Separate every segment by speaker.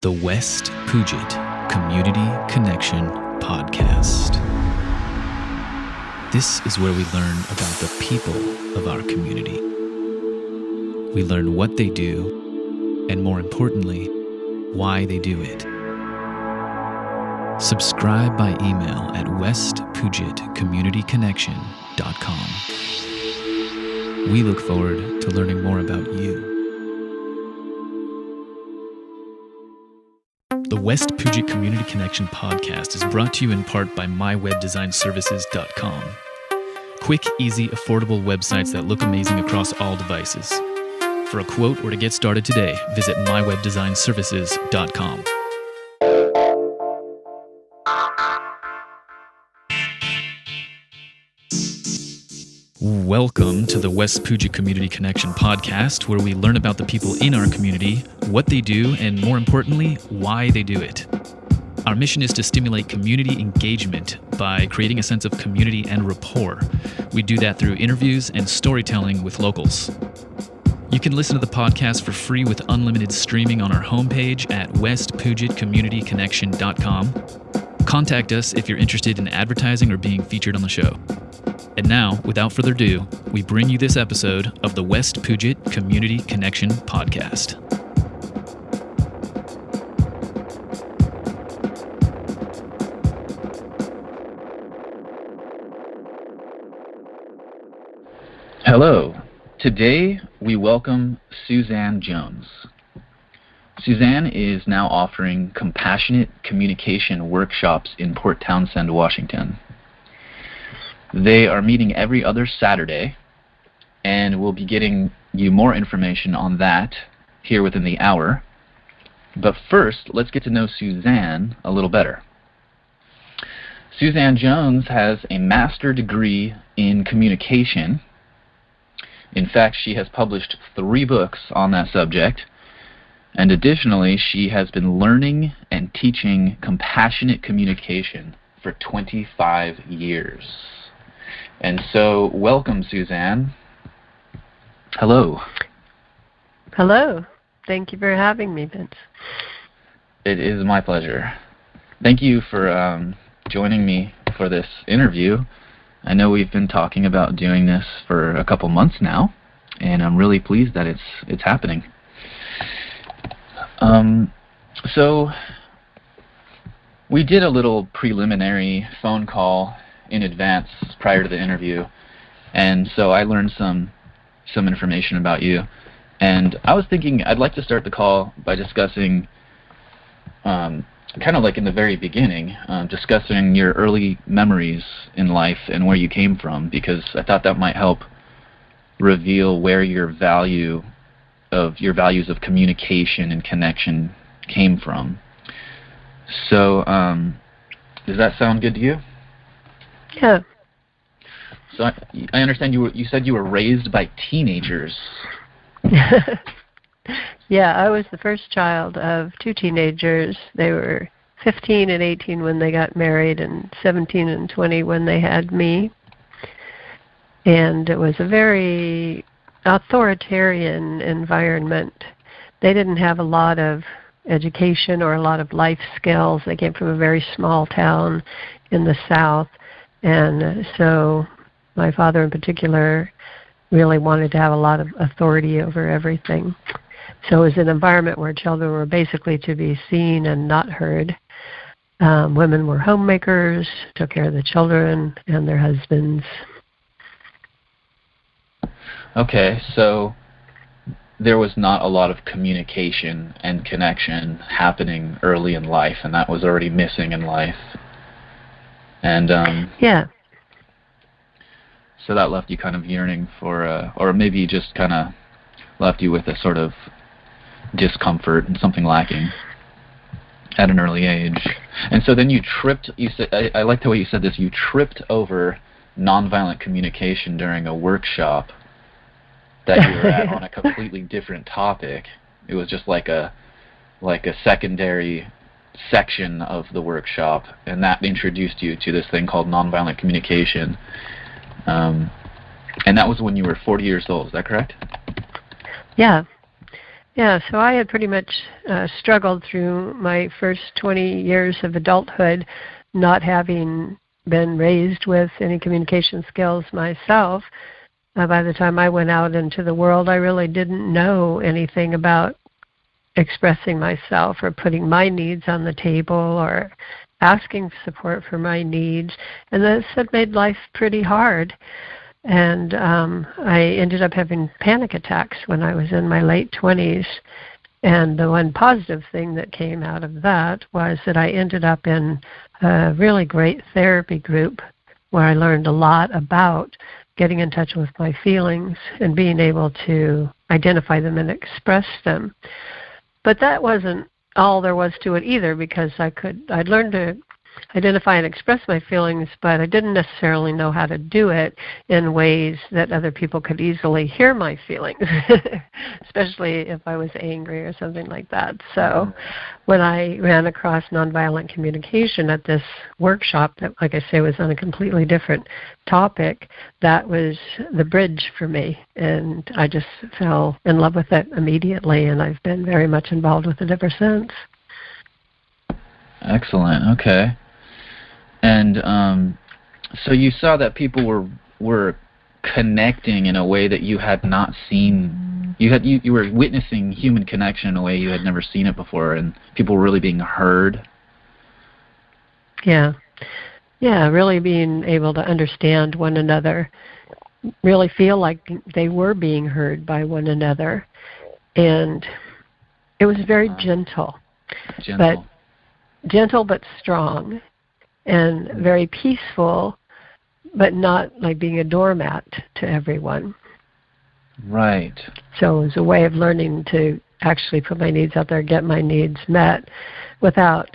Speaker 1: the West Puget Community Connection Podcast. This is where we learn about the people of our community. We learn what they do, and more importantly, why they do it. Subscribe by email at westpugetcommunityconnection.com. We look forward to learning more about you. The West Puget Community Connection Podcast is brought to you in part by mywebdesignservices.com. Quick, easy, affordable websites that look amazing across all devices. For a quote or to get started today, visit mywebdesignservices.com. Welcome to the West Puget Community Connection Podcast, where we learn about the people in our community, what they do, and more importantly, why they do it. Our mission is to stimulate community engagement by creating a sense of community and rapport. We do that through interviews and storytelling with locals. You can listen to the podcast for free with unlimited streaming on our homepage at westpugetcommunityconnection.com. Contact us if you're interested in advertising or being featured on the show. And now, without further ado, we bring you this episode of the West Puget Community Connection Podcast. Hello. Today, we welcome Suzanne Jones. Suzanne is now offering compassionate communication workshops in Port Townsend, Washington. They are meeting every other Saturday, and we'll be getting you more information on that here within the hour. But first, let's get to know Suzanne a little better. Suzanne Jones has a master's degree in communication. In fact, she has published 3 books on that subject, and additionally, she has been learning and teaching compassionate communication for 25 years. And so, welcome, Suzanne. Hello.
Speaker 2: Hello. Thank you for having me, Vince.
Speaker 1: It is my pleasure. Thank you for joining me for this interview. I know we've been talking about doing this for a couple months now, and I'm really pleased that it's happening. So, we did a little preliminary phone call in advance prior to the interview, and so I learned some information about you, and I was thinking I'd like to start the call by discussing kind of like in the very beginning, discussing your early memories in life and where you came from, because I thought that might help reveal where your values of communication and connection came from. So does that sound good to you?
Speaker 2: Yeah.
Speaker 1: So I understand you said you were raised by teenagers.
Speaker 2: Yeah, I was the first child of 2 teenagers. They were 15 and 18 when they got married, and 17 and 20 when they had me. And it was a very authoritarian environment. They didn't have a lot of education or a lot of life skills. They came from a very small town in the South. And so my father in particular really wanted to have a lot of authority over everything. So it was an environment where children were basically to be seen and not heard. Women were homemakers, took care of the children and their husbands.
Speaker 1: Okay, so there was not a lot of communication and connection happening early in life, and that was already missing in life. And
Speaker 2: yeah.
Speaker 1: So that left you kind of yearning for, or maybe just kind of left you with a sort of discomfort and something lacking at an early age. And so then you tripped. You said, I like the way you said this. You tripped over nonviolent communication during a workshop that you were at on a completely different topic. It was just like a secondary section of the workshop, and that introduced you to this thing called nonviolent communication. And that was when you were 40 years old, is that correct?
Speaker 2: Yeah. Yeah, so I had pretty much struggled through my first 20 years of adulthood not having been raised with any communication skills myself. By the time I went out into the world, I really didn't know anything about expressing myself or putting my needs on the table or asking support for my needs. And this had made life pretty hard. And I ended up having panic attacks when I was in my late 20s. And the one positive thing that came out of that was that I ended up in a really great therapy group where I learned a lot about getting in touch with my feelings and being able to identify them and express them. But that wasn't all there was to it either, because I'd learned to identify and express my feelings, but I didn't necessarily know how to do it in ways that other people could easily hear my feelings, especially if I was angry or something like that. So when I ran across nonviolent communication at this workshop that, like I say, was on a completely different topic, that was the bridge for me. And I just fell in love with it immediately, and I've been very much involved with it ever since.
Speaker 1: Excellent. Okay. And so you saw that people were connecting in a way that you had not seen. You were witnessing human connection in a way you had never seen it before, and people were really being heard.
Speaker 2: Yeah, really being able to understand one another, really feel like they were being heard by one another, and it was very gentle but strong, and very peaceful, but not like being a doormat to everyone.
Speaker 1: Right.
Speaker 2: So it was a way of learning to actually put my needs out there, get my needs met, without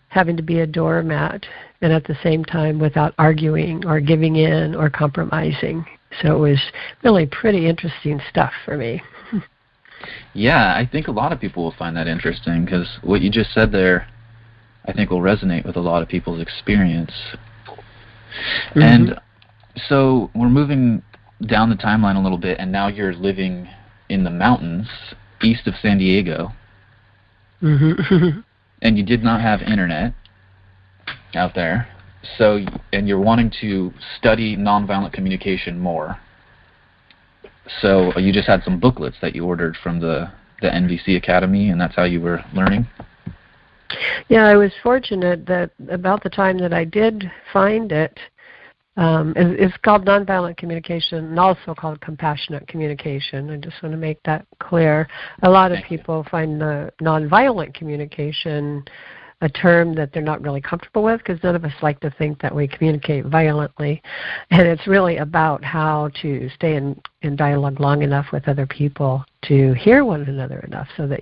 Speaker 2: having to be a doormat, and at the same time without arguing or giving in or compromising. So it was really pretty interesting stuff for me.
Speaker 1: Yeah, I think a lot of people will find that interesting, because what you just said there, I think, will resonate with a lot of people's experience. Mm-hmm. And so we're moving down the timeline a little bit, and now you're living in the mountains east of San Diego.
Speaker 2: Mm-hmm.
Speaker 1: And you did not have internet out there. So, and you're wanting to study nonviolent communication more. So you just had some booklets that you ordered from the NVC Academy, and that's how you were learning?
Speaker 2: Yeah, I was fortunate that about the time that I did find it, it's called nonviolent communication and also called compassionate communication. I just want to make that clear. A lot of people find the nonviolent communication a term that they're not really comfortable with, because none of us like to think that we communicate violently. And it's really about how to stay in dialogue long enough with other people to hear one another enough so that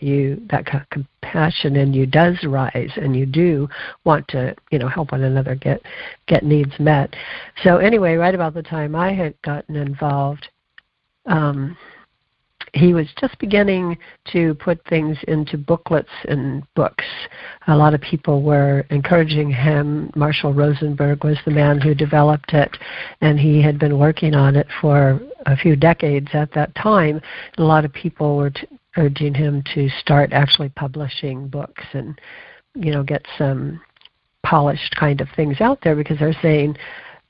Speaker 2: that compassion in you does rise, and you do want to, help one another get needs met. So anyway, right about the time I had gotten involved, he was just beginning to put things into booklets and books. A lot of people were encouraging him. Marshall Rosenberg was the man who developed it, and he had been working on it for a few decades at that time. A lot of people were urging him to start actually publishing books and, get some polished kind of things out there, because they're saying,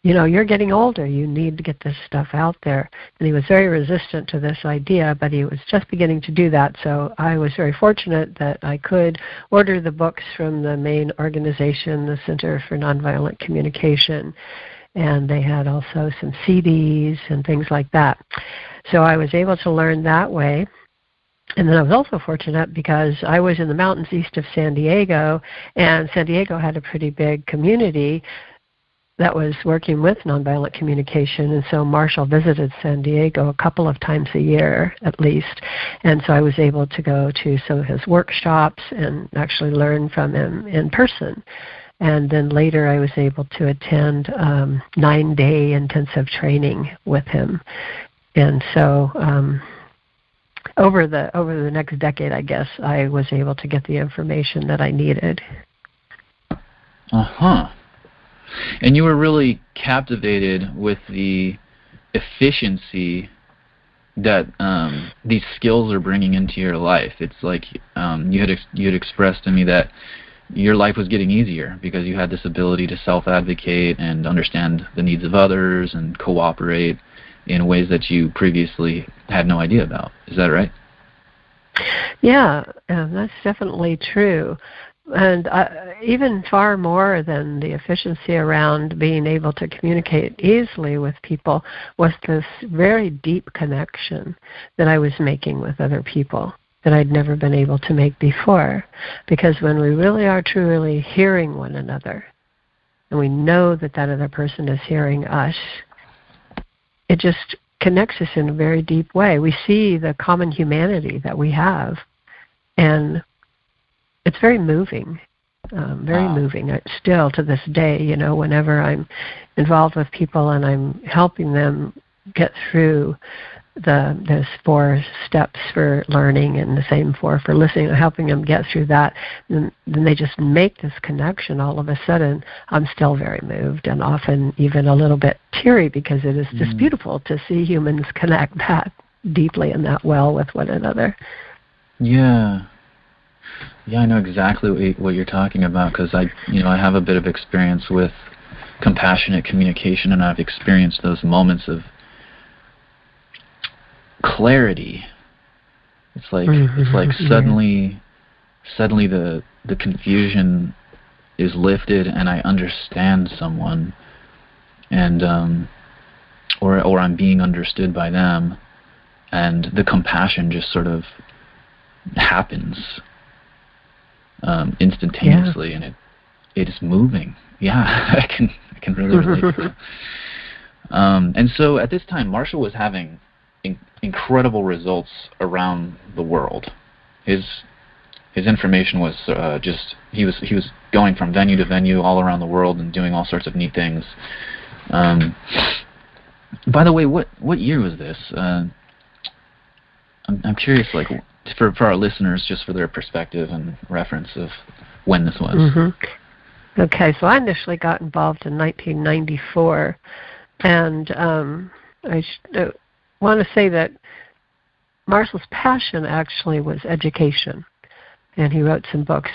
Speaker 2: you're getting older, you need to get this stuff out there. And he was very resistant to this idea, but he was just beginning to do that. So I was very fortunate that I could order the books from the main organization, the Center for Nonviolent Communication, and they had also some CDs and things like that. So I was able to learn that way. And then I was also fortunate because I was in the mountains east of San Diego, and San Diego had a pretty big community that was working with nonviolent communication, and so Marshall visited San Diego a couple of times a year at least, and so I was able to go to some of his workshops and actually learn from him in person. And then later I was able to attend 9-day intensive training with him. And so over the next decade, I guess, I was able to get the information that I needed.
Speaker 1: Uh-huh. And you were really captivated with the efficiency that these skills are bringing into your life. It's like you had expressed to me that your life was getting easier because you had this ability to self-advocate and understand the needs of others and cooperate in ways that you previously had no idea about. Is that right?
Speaker 2: Yeah, that's definitely true. And even far more than the efficiency around being able to communicate easily with people was this very deep connection that I was making with other people that I'd never been able to make before. Because when we really are truly hearing one another, and we know that that other person is hearing us, it just connects us in a very deep way. We see the common humanity that we have, and it's very moving, very moving. Still to this day, you know, whenever I'm involved with people and I'm helping them get through those 4 steps for learning and the same 4 for listening, helping them get through that, then they just make this connection. All of a sudden, I'm still very moved and often even a little bit teary because it is just beautiful to see humans connect that deeply and that well with one another.
Speaker 1: Yeah. Yeah, I know exactly what you're talking about because I have a bit of experience with compassionate communication, and I've experienced those moments of clarity. It's like suddenly the confusion is lifted, and I understand someone, and or I'm being understood by them, and the compassion just sort of happens instantaneously, and it is moving. Yeah, I can really relate to that. And so at this time, Marshall was having incredible results around the world. His information was he was going from venue to venue all around the world and doing all sorts of neat things. By the way, what year was this? I'm curious, like for our listeners, just for their perspective and reference of when this was.
Speaker 2: Okay, so I initially got involved in 1994, and I want to say that Marshall's passion actually was education, and he wrote some books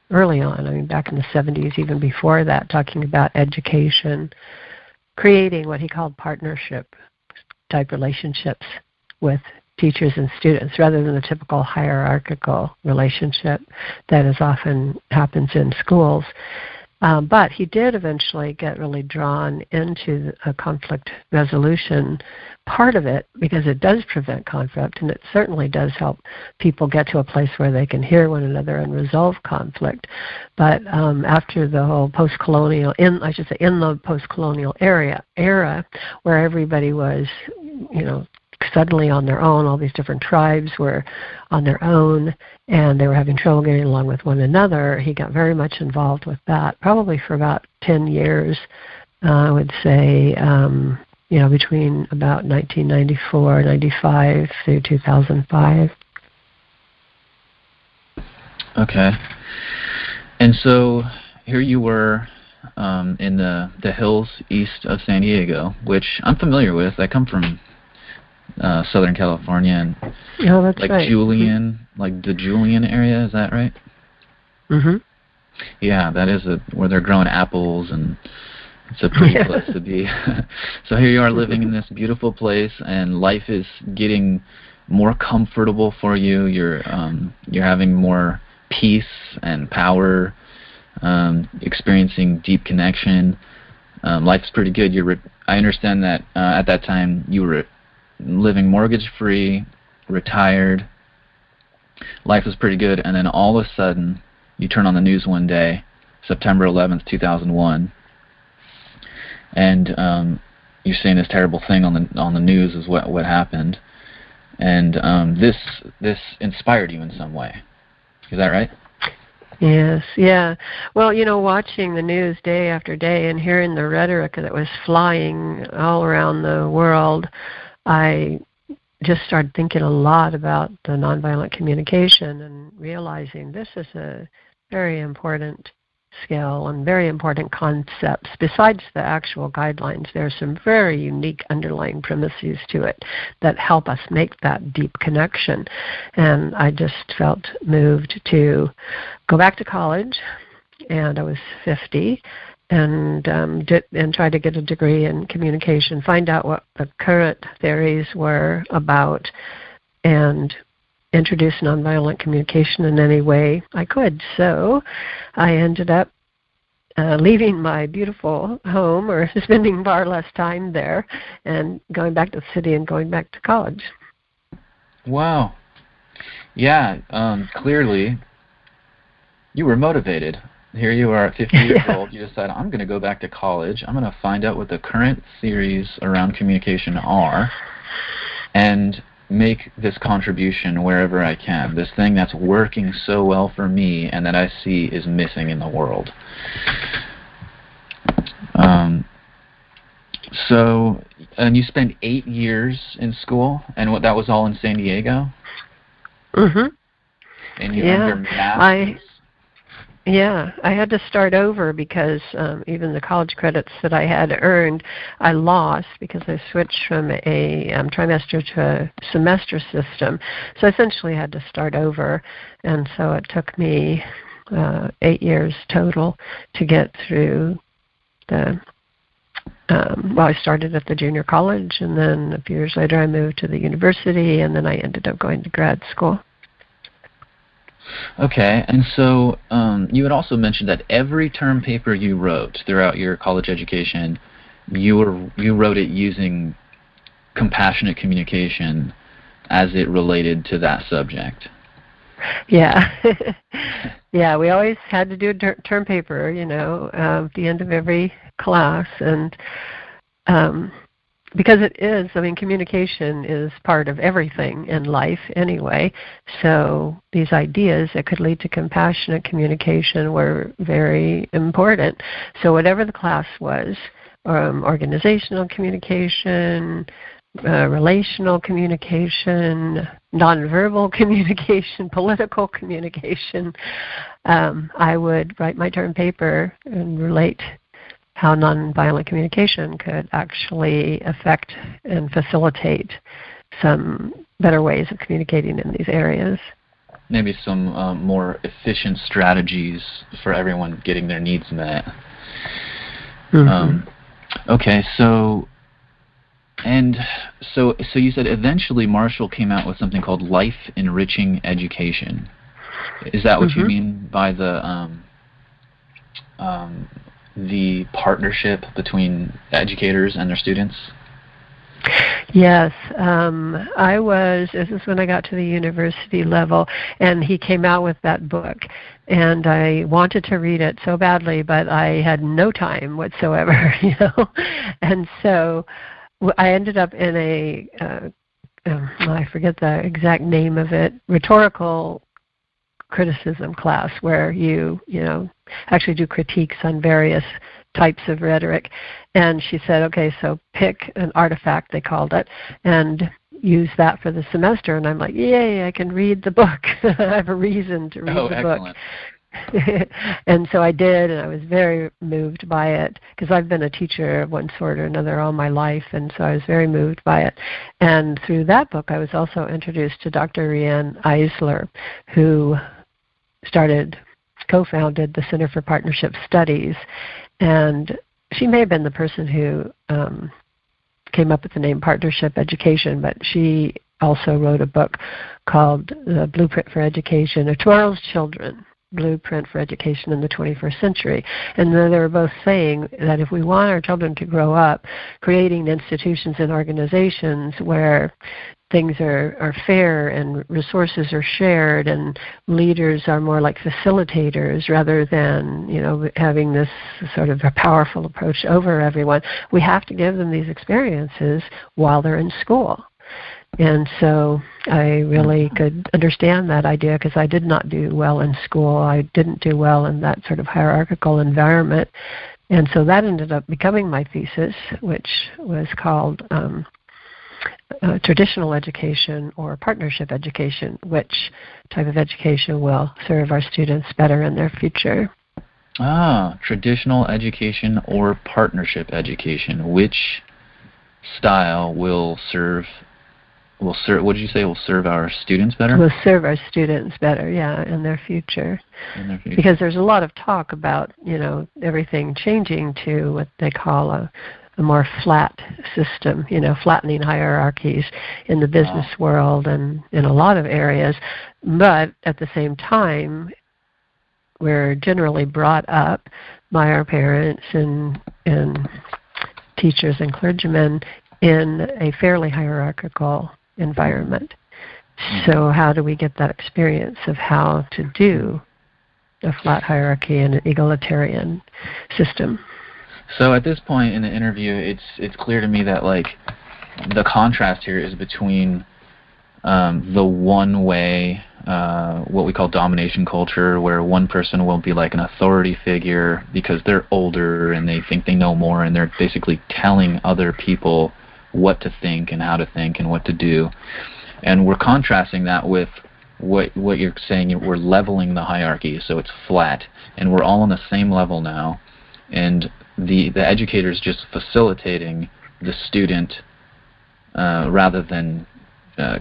Speaker 2: early on, I mean back in the 70s, even before that, talking about education, creating what he called partnership-type relationships with teachers and students, rather than the typical hierarchical relationship that is often happens in schools. But he did eventually get really drawn into a conflict resolution part of it because it does prevent conflict, and it certainly does help people get to a place where they can hear one another and resolve conflict. But after the whole post-colonial, in the post-colonial era where everybody was, suddenly on their own, all these different tribes were on their own, and they were having trouble getting along with one another. He got very much involved with that, probably for about 10 years, I would say, between about 1994, 95 through 2005.
Speaker 1: Okay. And so here you were in the hills east of San Diego, which I'm familiar with. I come from Southern California, and
Speaker 2: that's
Speaker 1: like
Speaker 2: right.
Speaker 1: Julian, like the Julian area, is that right? Yeah, that is where they're growing apples, and it's a pretty place to be. So here you are living in this beautiful place, and life is getting more comfortable for you. You're having more peace and power, experiencing deep connection. Life's pretty good. I understand that at that time you were living mortgage-free, retired. Life was pretty good, and then all of a sudden, you turn on the news one day, September 11th, 2001, and you're seeing this terrible thing on the news is what happened, and this inspired you in some way. Is that right?
Speaker 2: Yes, yeah. Well, watching the news day after day and hearing the rhetoric that was flying all around the world, I just started thinking a lot about the nonviolent communication and realizing this is a very important scale and very important concepts. Besides the actual guidelines, there are some very unique underlying premises to it that help us make that deep connection. And I just felt moved to go back to college, and I was 50, and try to get a degree in communication, find out what the current theories were about, and introduce nonviolent communication in any way I could. So I ended up leaving my beautiful home, or spending far less time there, and going back to the city and going back to college.
Speaker 1: Wow. Yeah, clearly you were motivated. Here you are at 50 years old. You decide, I'm going to go back to college. I'm going to find out what the current theories around communication are and make this contribution wherever I can. This thing that's working so well for me and that I see is missing in the world. And you spent 8 years in school, and that was all in San Diego?
Speaker 2: Mm-hmm.
Speaker 1: And you earned your master's?
Speaker 2: I had to start over because even the college credits that I had earned, I lost because I switched from a trimester to a semester system. So I essentially had to start over, and so it took me 8 years total to get through the I started at the junior college, and then a few years later I moved to the university, and then I ended up going to grad school.
Speaker 1: Okay, and so you had also mentioned that every term paper you wrote throughout your college education, you wrote it using compassionate communication as it related to that subject.
Speaker 2: Yeah. Yeah, we always had to do a term paper, at the end of every class, and because it is, communication is part of everything in life anyway, so these ideas that could lead to compassionate communication were very important. So whatever the class was, organizational communication, relational communication, nonverbal communication, political communication, I would write my term paper and relate how nonviolent communication could actually affect and facilitate some better ways of communicating in these areas.
Speaker 1: Maybe some more efficient strategies for everyone getting their needs met. Mm-hmm. Okay, so you said eventually Marshall came out with something called Life Enriching Education. Is that what you mean by the partnership between educators and their students?
Speaker 2: Yes, this is when I got to the university level, and he came out with that book, and I wanted to read it so badly, but I had no time whatsoever, and so I ended up in I forget the exact name of it, rhetorical criticism class, where you actually do critiques on various types of rhetoric. And she said, okay, so pick an artifact, they called it, and use that for the semester. And I'm like, yay, I can read the book. I have a reason to read the book. And so I did, and I was very moved by it, because I've been a teacher of one sort or another all my life, and so I was very moved by it. And through that book, I was also introduced to Dr. Rianne Eisler, who co-founded the Center for Partnership Studies, and she may have been the person who came up with the name Partnership Education, but she also wrote a book called The Blueprint for Education, or Tomorrow's Children, Blueprint for Education in the 21st Century. And they were both saying that if we want our children to grow up creating institutions and organizations where things are fair and resources are shared and leaders are more like facilitators rather than, having this sort of a powerful approach over everyone, we have to give them these experiences while they're in school. And so I really could understand that idea, because I did not do well in school. I didn't do well in that sort of hierarchical environment. And so that ended up becoming my thesis, which was called traditional education or partnership education, which type of education will serve our students better in their future.
Speaker 1: Traditional education or partnership education. Which style will serve? What did you say? Will serve our students better?
Speaker 2: Will serve our students better, yeah, in their future. Because there's a lot of talk about, everything changing to what they call a more flat system, flattening hierarchies in the business world and in a lot of areas. But at the same time, we're generally brought up by our parents and teachers and clergymen in a fairly hierarchical environment. So how do we get that experience of how to do a flat hierarchy and an egalitarian system?
Speaker 1: So at this point in the interview, it's clear to me that the contrast here is between the one way, what we call domination culture, where one person will be like an authority figure because they're older and they think they know more, and they're basically telling other people what to think and how to think and what to do. And we're contrasting that with what you're saying, we're leveling the hierarchy, so it's flat, and we're all on the same level now, and the educator's just facilitating the student rather than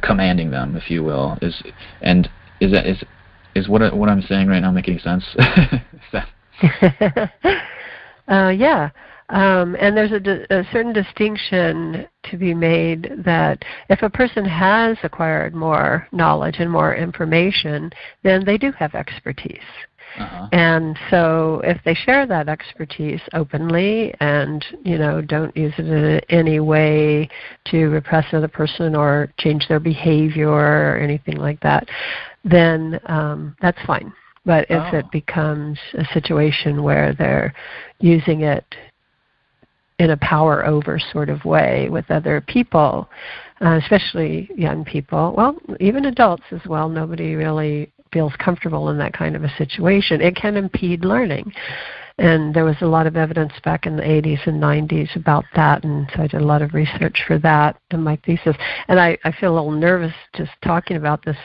Speaker 1: commanding them, if you will. Is what I'm saying right now making sense?
Speaker 2: Yeah. And there's a certain distinction to be made that if a person has acquired more knowledge and more information, then they do have expertise. And so if they share that expertise openly and, don't use it in any way to repress another person or change their behavior or anything like that, then that's fine. But if it becomes a situation where they're using it in a power over sort of way with other people, especially young people, well, even adults as well, nobody really feels comfortable in that kind of a situation. It can impede learning. And there was a lot of evidence back in the 80s and 90s about that, and so I did a lot of research for that in my thesis. And I feel a little nervous just talking about this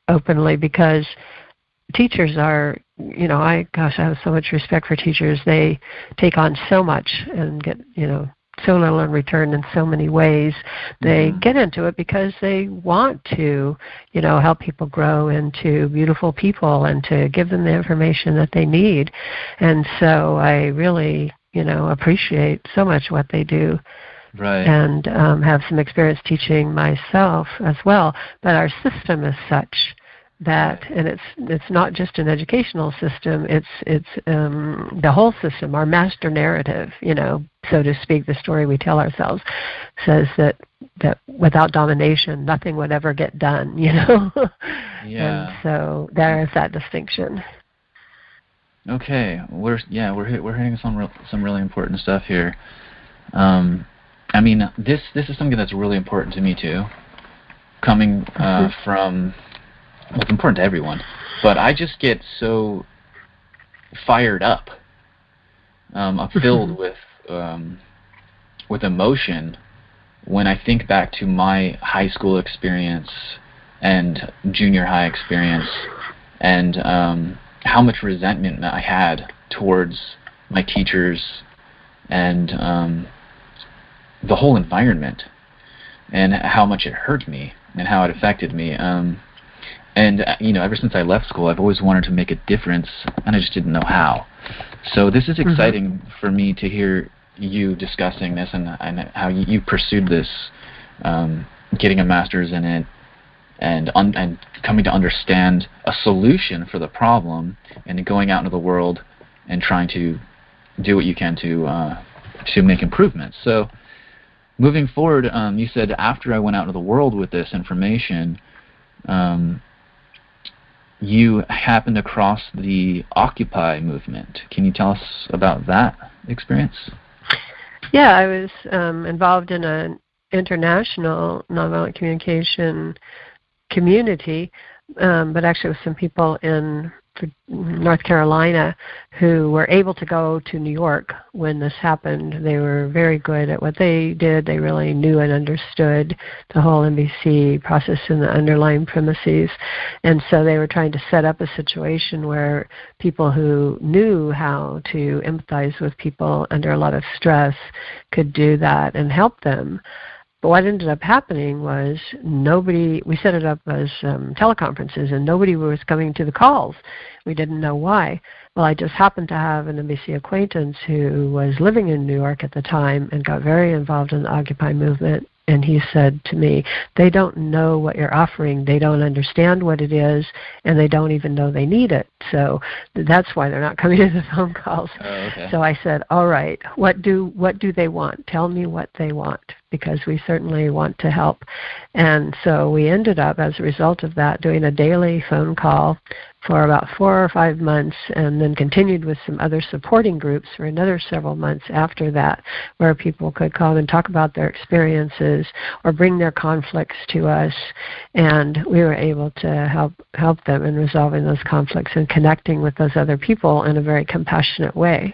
Speaker 2: openly because teachers are, I have so much respect for teachers. They take on so much and get, so little in return in so many ways. They get into it because they want to, help people grow into beautiful people and to give them the information that they need. And so I really, appreciate so much what they do.
Speaker 1: Right.
Speaker 2: And have some experience teaching myself as well. But our system is such that, and it's not just an educational system, it's the whole system. Our master narrative, so to speak, the story we tell ourselves, says that without domination nothing would ever get done, Yeah. And so there is that distinction.
Speaker 1: Okay, we're hitting some really important stuff here. I mean, this is something that's really important to me too, coming from. Well, it's important to everyone, but I just get so fired up. I'm filled with emotion when I think back to my high school experience and junior high experience, and how much resentment I had towards my teachers and the whole environment, and how much it hurt me and how it affected me. And, ever since I left school, I've always wanted to make a difference, and I just didn't know how. So this is exciting for me to hear you discussing this and how you pursued this, getting a master's in it, and coming to understand a solution for the problem, and going out into the world and trying to do what you can to make improvements. So moving forward, you said after I went out into the world with this information, you happened across the Occupy movement. Can you tell us about that experience?
Speaker 2: Yeah, I was involved in an international nonviolent communication community, but actually with some people in North Carolina who were able to go to New York when this happened. They were very good at what they did. They really knew and understood the whole NBC process and the underlying premises. And so they were trying to set up a situation where people who knew how to empathize with people under a lot of stress could do that and help them. But what ended up happening was we set it up as teleconferences, and nobody was coming to the calls. We didn't know why. Well, I just happened to have an NBC acquaintance who was living in New York at the time and got very involved in the Occupy movement. And he said to me, they don't know what you're offering, they don't understand what it is, and they don't even know they need it. So that's why they're not coming to the phone calls.
Speaker 1: Oh, okay.
Speaker 2: So I said, all right, what do they want? Tell me what they want, because we certainly want to help. And so we ended up, as a result of that, doing a daily phone call for about 4 or 5 months, and then continued with some other supporting groups for another several months after that, where people could come and talk about their experiences or bring their conflicts to us, and we were able to help them in resolving those conflicts and connecting with those other people in a very compassionate way.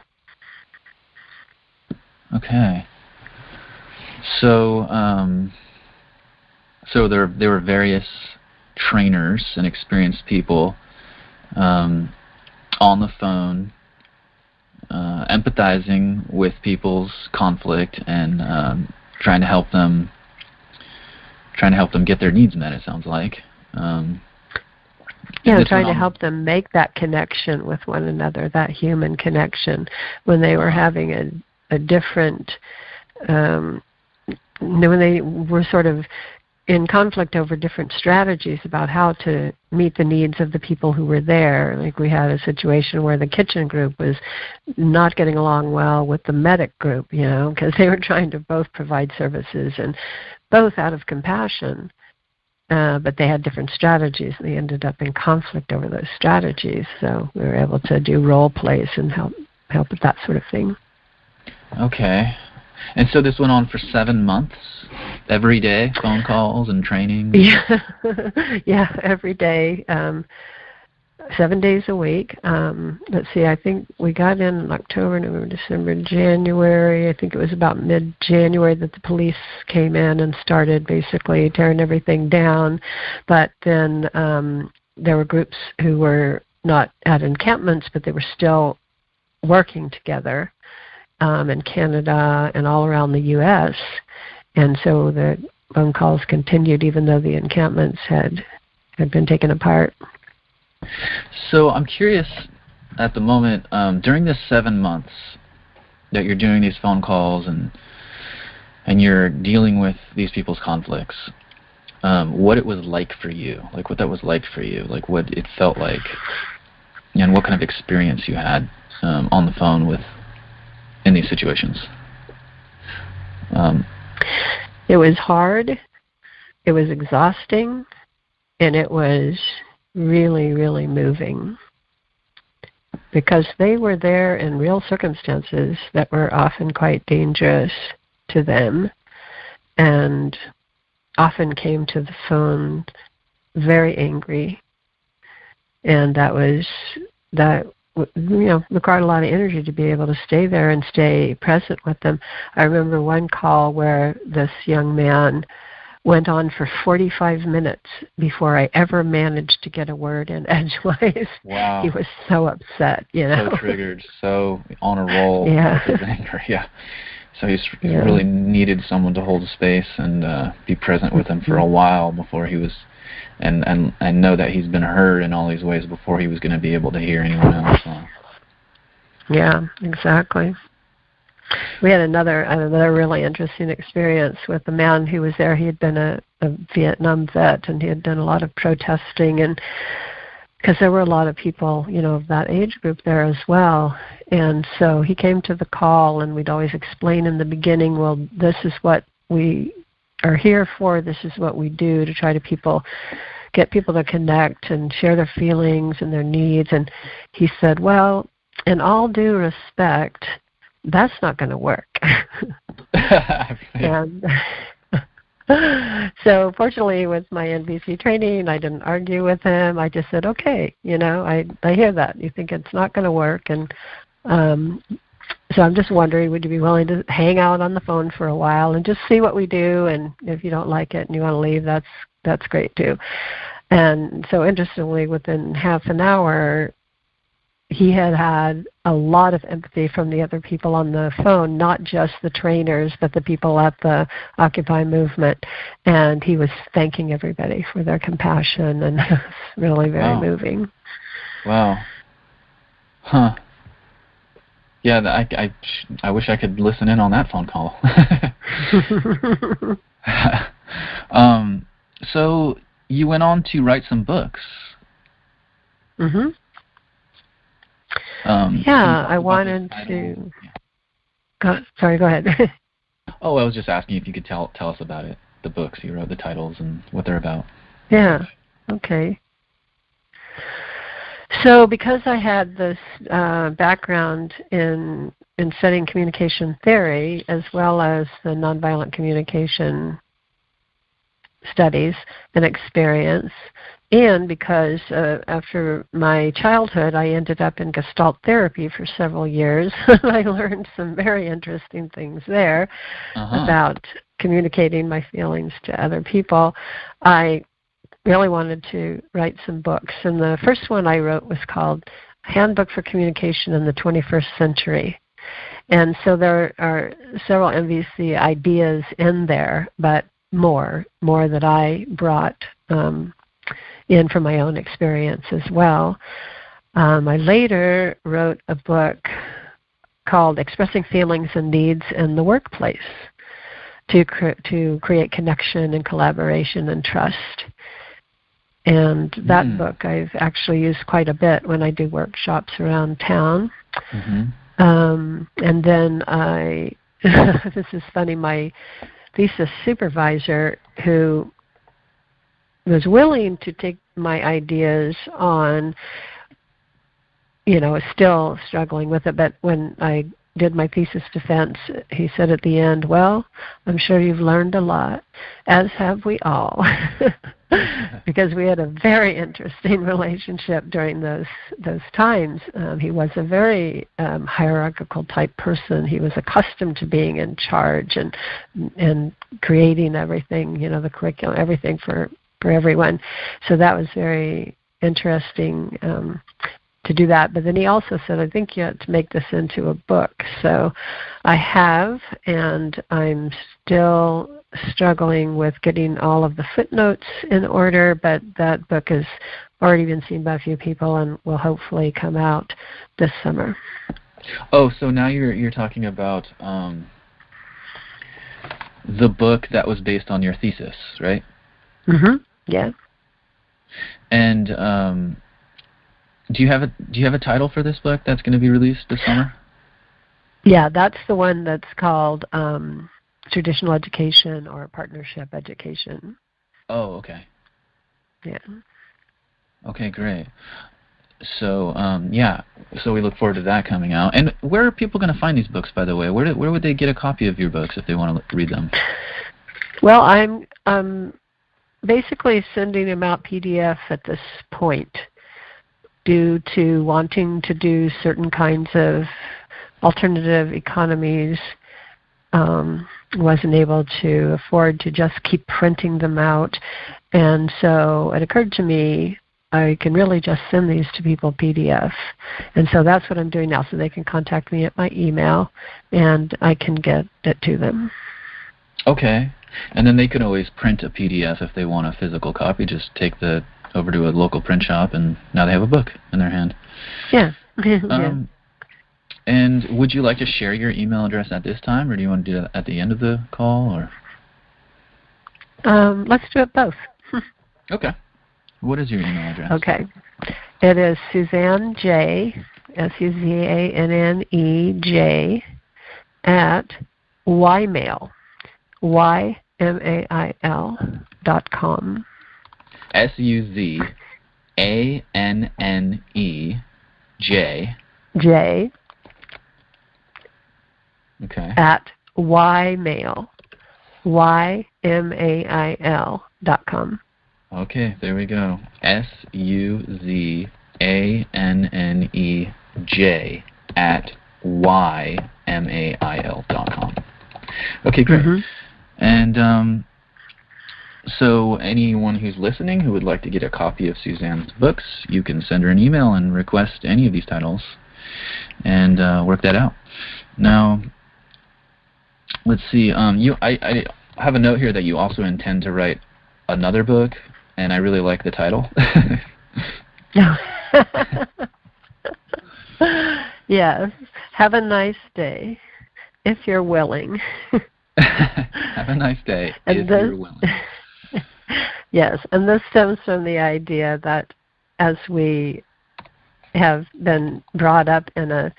Speaker 1: Okay. So, there were various trainers and experienced people on the phone, empathizing with people's conflict and trying to help them get their needs met. It sounds like.
Speaker 2: Trying to help them make that connection with one another, that human connection, when they were having a different, when they were sort of in conflict over different strategies about how to meet the needs of the people who were there. Like we had a situation where the kitchen group was not getting along well with the medic group, because they were trying to both provide services and both out of compassion. But they had different strategies. They ended up in conflict over those strategies. So we were able to do role plays and help with that sort of thing.
Speaker 1: Okay. And so this went on for 7 months, every day, phone calls and training?
Speaker 2: Yeah, every day, 7 days a week. Let's see, I think we got in October, November, December, January. I think it was about mid-January that the police came in and started basically tearing everything down. But then there were groups who were not at encampments, but they were still working together. In Canada and all around the U.S. And so the phone calls continued even though the encampments had been taken apart.
Speaker 1: So I'm curious at the moment, during this 7 months that you're doing these phone calls and you're dealing with these people's conflicts, what it was like for you, like what that was like for you, like what it felt like, and what kind of experience you had on the phone in these situations.
Speaker 2: It was hard, it was exhausting, and it was really, really moving, because they were there in real circumstances that were often quite dangerous to them, and often came to the phone very angry, and that required a lot of energy to be able to stay there and stay present with them. I remember one call where this young man went on for 45 minutes before I ever managed to get a word in edgewise.
Speaker 1: Wow.
Speaker 2: He was so upset,
Speaker 1: So triggered, so on a roll
Speaker 2: with
Speaker 1: his anger, So he really needed someone to hold space and be present with him for a while before he was, and know that he's been heard in all these ways before he was going to be able to hear anyone else.
Speaker 2: Yeah, exactly. We had another really interesting experience with a man who was there. He had been a Vietnam vet, and he had done a lot of protesting, and because there were a lot of people, of that age group there as well. And so he came to the call, and we'd always explain in the beginning, well, this is what we are here for, this is what we do to try to get people to connect and share their feelings and their needs. And he said, well, in all due respect, that's not going to work. And So fortunately, with my NVC training, I didn't argue with him. I just said, okay, I hear that. You think it's not going to work. And so I'm just wondering, would you be willing to hang out on the phone for a while and just see what we do? And if you don't like it and you want to leave, that's great too. And so interestingly, within half an hour, he had a lot of empathy from the other people on the phone, not just the trainers, but the people at the Occupy movement. And he was thanking everybody for their compassion, and it was really very moving.
Speaker 1: Wow. Huh. Yeah, I wish I could listen in on that phone call. So you went on to write some books.
Speaker 2: Mm-hmm. I wanted to... Sorry, go ahead.
Speaker 1: Oh, I was just asking if you could tell us about it, the books you wrote, the titles, and what they're about.
Speaker 2: Yeah, okay. So because I had this background in studying communication theory as well as the nonviolent communication studies and experience, and because after my childhood I ended up in Gestalt therapy for several years, I learned some very interesting things there about communicating my feelings to other people. I really wanted to write some books, and the first one I wrote was called Handbook for Communication in the 21st Century. And so there are several MVC ideas in there, but more that I brought in from my own experience as well. I later wrote a book called Expressing Feelings and Needs in the Workplace to create connection and collaboration and trust. And that book I've actually used quite a bit when I do workshops around town. And then this is funny, my thesis supervisor, who was willing to take my ideas on, is still struggling with it, but when I did my thesis defense, he said at the end, well, I'm sure you've learned a lot, as have we all. Because we had a very interesting relationship during those times. He was a very hierarchical type person. He was accustomed to being in charge and creating everything, the curriculum, everything for everyone. So that was very interesting to do that. But then he also said, I think you have to make this into a book. So I have, and I'm still struggling with getting all of the footnotes in order, but that book has already been seen by a few people and will hopefully come out this summer.
Speaker 1: Oh, so now you're talking about the book that was based on your thesis, right?
Speaker 2: Yeah.
Speaker 1: And do you have a title for this book that's going to be released this summer?
Speaker 2: Yeah, that's the one that's called Traditional Education or Partnership Education.
Speaker 1: Oh, okay.
Speaker 2: Yeah.
Speaker 1: Okay, great. So, so we look forward to that coming out. And where are people going to find these books, by the way? Where would they get a copy of your books if they want to read them?
Speaker 2: Well, I'm basically sending them out PDF at this point due to wanting to do certain kinds of alternative economies. Wasn't able to afford to just keep printing them out. And so it occurred to me I can really just send these to people PDF. And so that's what I'm doing now. So they can contact me at my email and I can get it to them.
Speaker 1: Okay. And then they can always print a PDF if they want a physical copy. Just take over to a local print shop and now they have a book in their hand.
Speaker 2: Yeah.
Speaker 1: And would you like to share your email address at this time, or do you want to do that at the end of the call? Or
Speaker 2: let's do it both.
Speaker 1: Okay. What is your email address?
Speaker 2: Okay. It is Suzanne J, SUZANNEJ, at ymail, YMAIL.com. SUZANNEJ.
Speaker 1: Okay.
Speaker 2: At ymail. SUZANNEJ.com.
Speaker 1: Okay, there we go. SUZANNEJ@YMAIL.com. Okay, great.
Speaker 2: Mm-hmm.
Speaker 1: And so anyone who's listening who would like to get a copy of Suzanne's books, you can send her an email and request any of these titles and work that out. Now, let's see. I have a note here that you also intend to write another book, and I really like the title.
Speaker 2: Yes. Have a nice day, if you're willing.
Speaker 1: Have a nice day, if you're willing.
Speaker 2: Yes, and this stems from the idea that as we have been brought up in a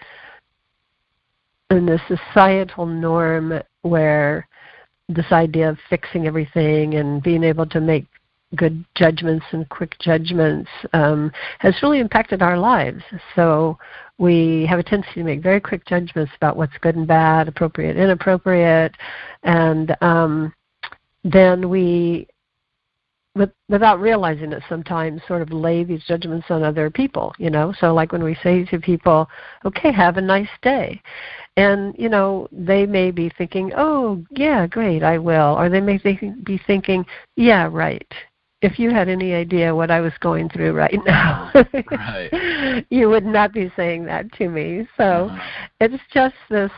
Speaker 2: societal norm where this idea of fixing everything and being able to make good judgments and quick judgments has really impacted our lives. So we have a tendency to make very quick judgments about what's good and bad, appropriate, inappropriate, and then we, without realizing it sometimes, sort of lay these judgments on other people, you know. So like when we say to people, okay, have a nice day. And, you know, they may be thinking, oh, yeah, great, I will. Or they may be thinking, yeah, right. If you had any idea what I was going through right now, right, you would not be saying that to me. So it's just this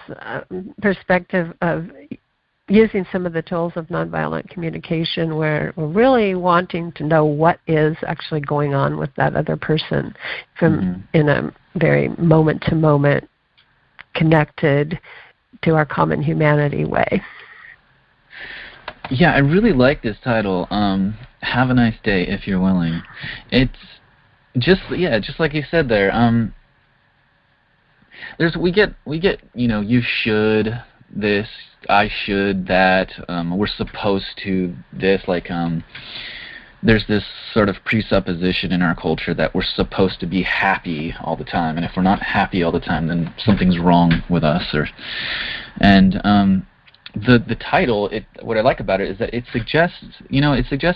Speaker 2: perspective of using some of the tools of nonviolent communication where we're really wanting to know what is actually going on with that other person from in a very moment-to-moment connected to our common humanity way.
Speaker 1: Yeah, I really like this title, Have a Nice Day If You're Willing. It's just like you said there, we get, you know, you should this, I should that, we're supposed to this, like there's this sort of presupposition in our culture that we're supposed to be happy all the time, and if we're not happy all the time, then something's wrong with us. The title, what I like about it is that it suggests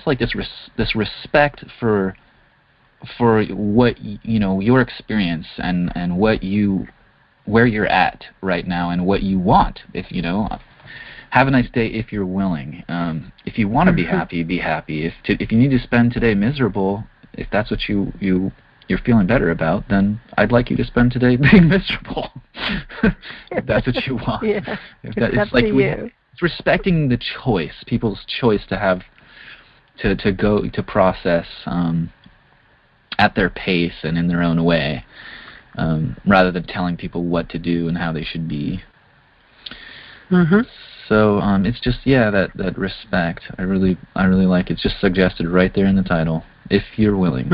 Speaker 1: like this respect for what, you know, your experience and where you're at right now and what you want. If you know, have a nice day if you're willing. If you want to be happy, be happy. If you need to spend today miserable, if that's what you're feeling better about, then I'd like you to spend today being miserable. If that's what you want.
Speaker 2: Yeah,
Speaker 1: it's like it's respecting the choice, people's choice to have to go to process at their pace and in their own way, rather than telling people what to do and how they should be. So it's just that respect. I really like it. It's just suggested right there in the title, if you're willing.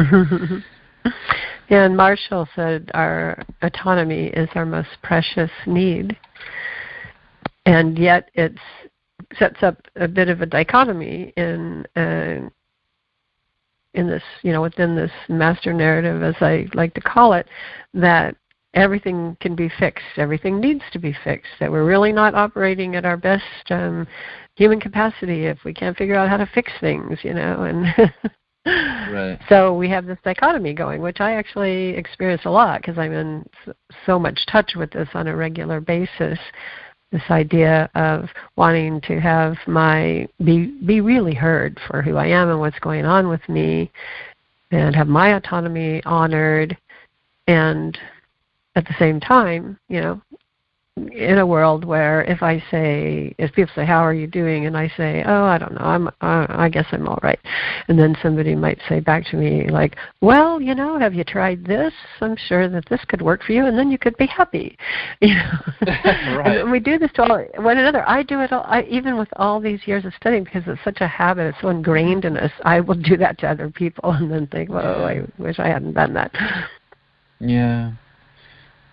Speaker 2: Yeah, and Marshall said our autonomy is our most precious need, and yet it sets up a bit of a dichotomy in this, you know, within this master narrative, as I like to call it, that everything can be fixed, everything needs to be fixed, that we're really not operating at our best human capacity if we can't figure out how to fix things, you know, and right. So we have this dichotomy going, which I actually experience a lot because I'm in so much touch with this on a regular basis. This idea of wanting to have be really heard for who I am and what's going on with me, and have my autonomy honored, and at the same time, you know, in a world where if people say, how are you doing? And I say, oh, I don't know, I guess I'm all right. And then somebody might say back to me like, well, you know, have you tried this? I'm sure that this could work for you, and then you could be happy. You know? Right. And we do this to one another. I do it even with all these years of studying, because it's such a habit, it's so ingrained in us. I will do that to other people and then think, well, I wish I hadn't done that. Yeah.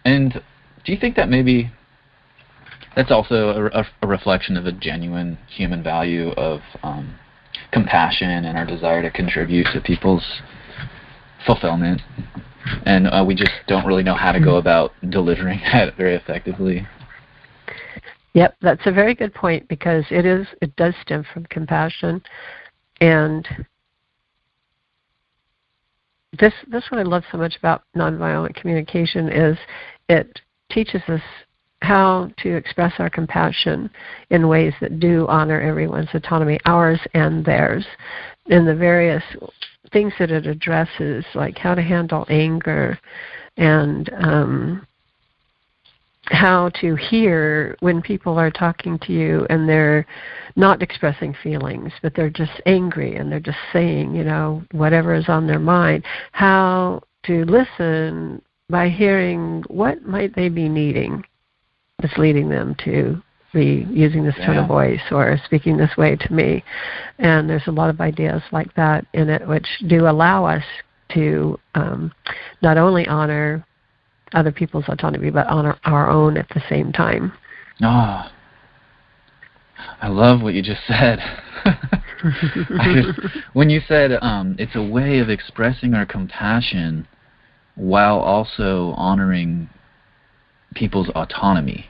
Speaker 1: And do you think that maybe that's also a reflection of a genuine human value of compassion and our desire to contribute to people's fulfillment, and we just don't really know how to go about delivering that very effectively?
Speaker 2: Yep, that's a very good point, because it does stem from compassion. And this what I love so much about nonviolent communication is it teaches us how to express our compassion in ways that do honor everyone's autonomy, ours and theirs, in the various things that it addresses, like how to handle anger and how to hear when people are talking to you and they're not expressing feelings, but they're just angry and they're just saying, whatever is on their mind. How to listen by hearing what might they be needing that's leading them to be using this tone of voice or speaking this way to me. And there's a lot of ideas like that in it, which do allow us to not only honor other people's autonomy, but honor our own at the same time.
Speaker 1: I love what you just said. When you said it's a way of expressing our compassion while also honoring people's autonomy.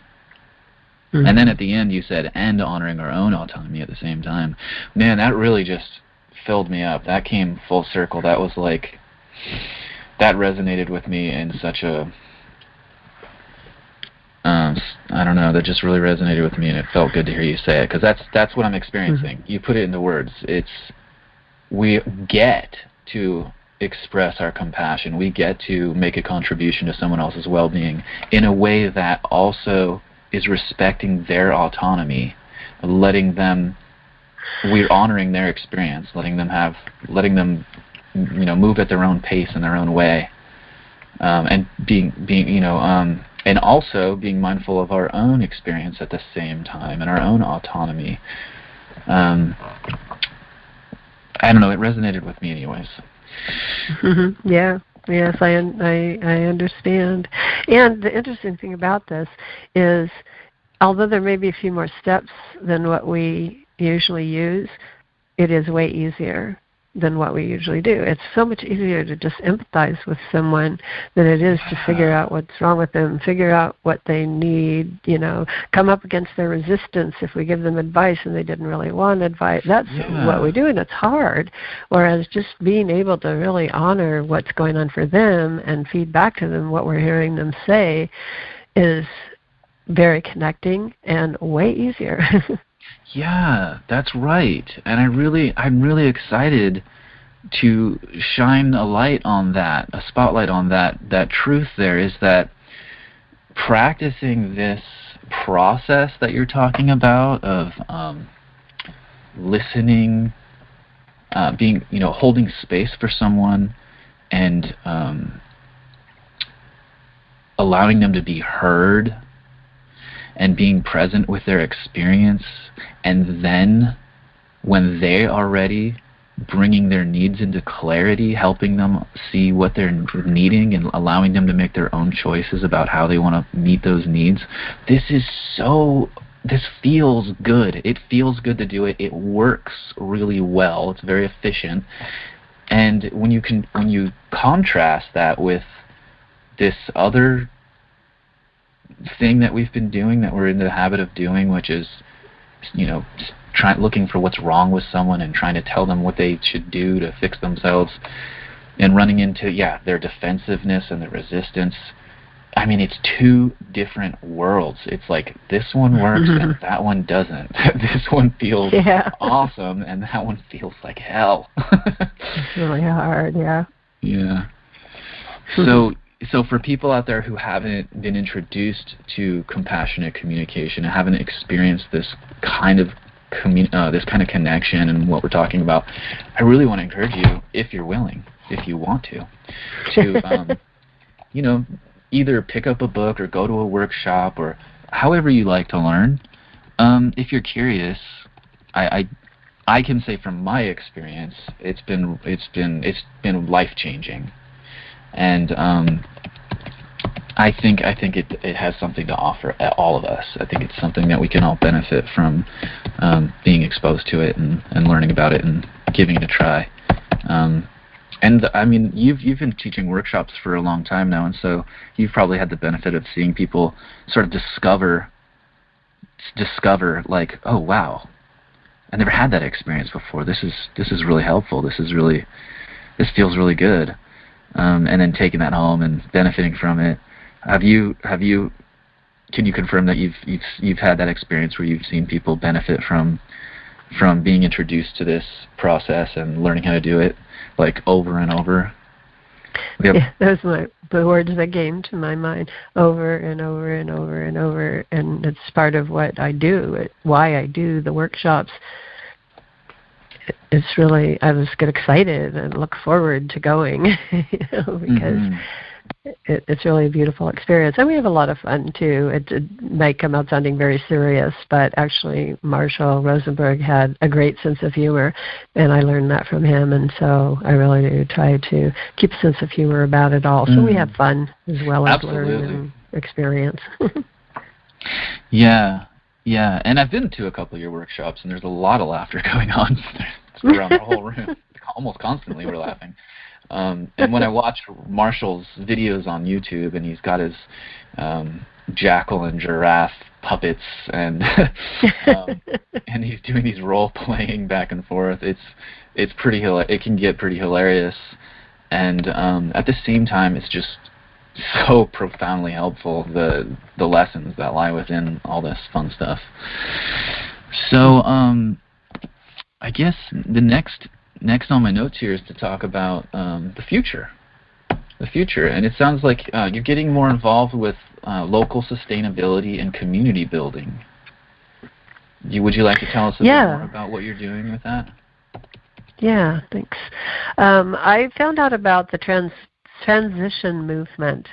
Speaker 1: Mm-hmm. And then at the end you said, and honoring our own autonomy at the same time. Man, that really just filled me up. That came full circle. That was like, that resonated with me in such a, I don't know, that just really resonated with me, and it felt good to hear you say it, because that's what I'm experiencing. Mm-hmm. You put it into words. We get to express our compassion. We get to make a contribution to someone else's well-being in a way that also is respecting their autonomy, we're honoring their experience, letting them move at their own pace in their own way, and being and also being mindful of our own experience at the same time and our own autonomy. I don't know, it resonated with me anyways.
Speaker 2: Mm-hmm. Yeah. Yes, I understand. And the interesting thing about this is, although there may be a few more steps than what we usually use, it is way easier than what we usually do. It's so much easier to just empathize with someone than it is to figure out what's wrong with them, figure out what they need, come up against their resistance if we give them advice and they didn't really want advice. That's what we do, and it's hard. Whereas just being able to really honor what's going on for them and feed back to them what we're hearing them say is very connecting and way easier.
Speaker 1: Yeah, that's right. And I'm really excited to shine a light on that, a spotlight on that truth there, is that practicing this process that you're talking about of listening, being, holding space for someone and allowing them to be heard, and being present with their experience, and then when they are ready, bringing their needs into clarity, helping them see what they're needing and allowing them to make their own choices about how they want to meet those needs. This feels good. It feels good to do it. It works really well. It's very efficient. And when you contrast that with this other thing that we've been doing, that we're in the habit of doing, which is, looking for what's wrong with someone and trying to tell them what they should do to fix themselves, and running into, their defensiveness and their resistance. I mean, it's two different worlds. It's like this one works and that one doesn't. This one feels awesome and that one feels like hell.
Speaker 2: It's really hard, yeah.
Speaker 1: Yeah. So for people out there who haven't been introduced to compassionate communication and haven't experienced this kind of connection and what we're talking about, I really want to encourage you, if you're willing, if you want to either pick up a book or go to a workshop or however you like to learn. If you're curious, I can say from my experience, it's been life-changing. And I think it has something to offer all of us. I think it's something that we can all benefit from, being exposed to it and learning about it and giving it a try. And I mean, you've been teaching workshops for a long time now, and so you've probably had the benefit of seeing people sort of discover discover, like, oh wow, I never had that experience before. This is really helpful. This feels really good. And then taking that home and benefiting from it. Can you confirm that you've had that experience where you've seen people benefit from being introduced to this process and learning how to do it, like, over and over?
Speaker 2: Yeah, those are the words that came to my mind, over and over and over and over, and it's part of what I do, why I do the workshops. It's really, I just get excited and look forward to going, because it's really a beautiful experience. And we have a lot of fun, too. It might come out sounding very serious, but actually Marshall Rosenberg had a great sense of humor, and I learned that from him, and so I really do try to keep a sense of humor about it all. So we have fun as well as learn and experience.
Speaker 1: Yeah, and I've been to a couple of your workshops, and there's a lot of laughter going on around the whole room. Almost constantly we're laughing. And when I watch Marshall's videos on YouTube, and he's got his jackal and giraffe puppets, and and he's doing these role playing back and forth, it's pretty it can get pretty hilarious, and at the same time it's just so profoundly helpful, the lessons that lie within all this fun stuff. So I guess the next on my notes here is to talk about the future. And it sounds like you're getting more involved with local sustainability and community building. Would you like to tell us a bit more about what you're doing with that?
Speaker 2: Yeah, thanks. I found out about the transition movement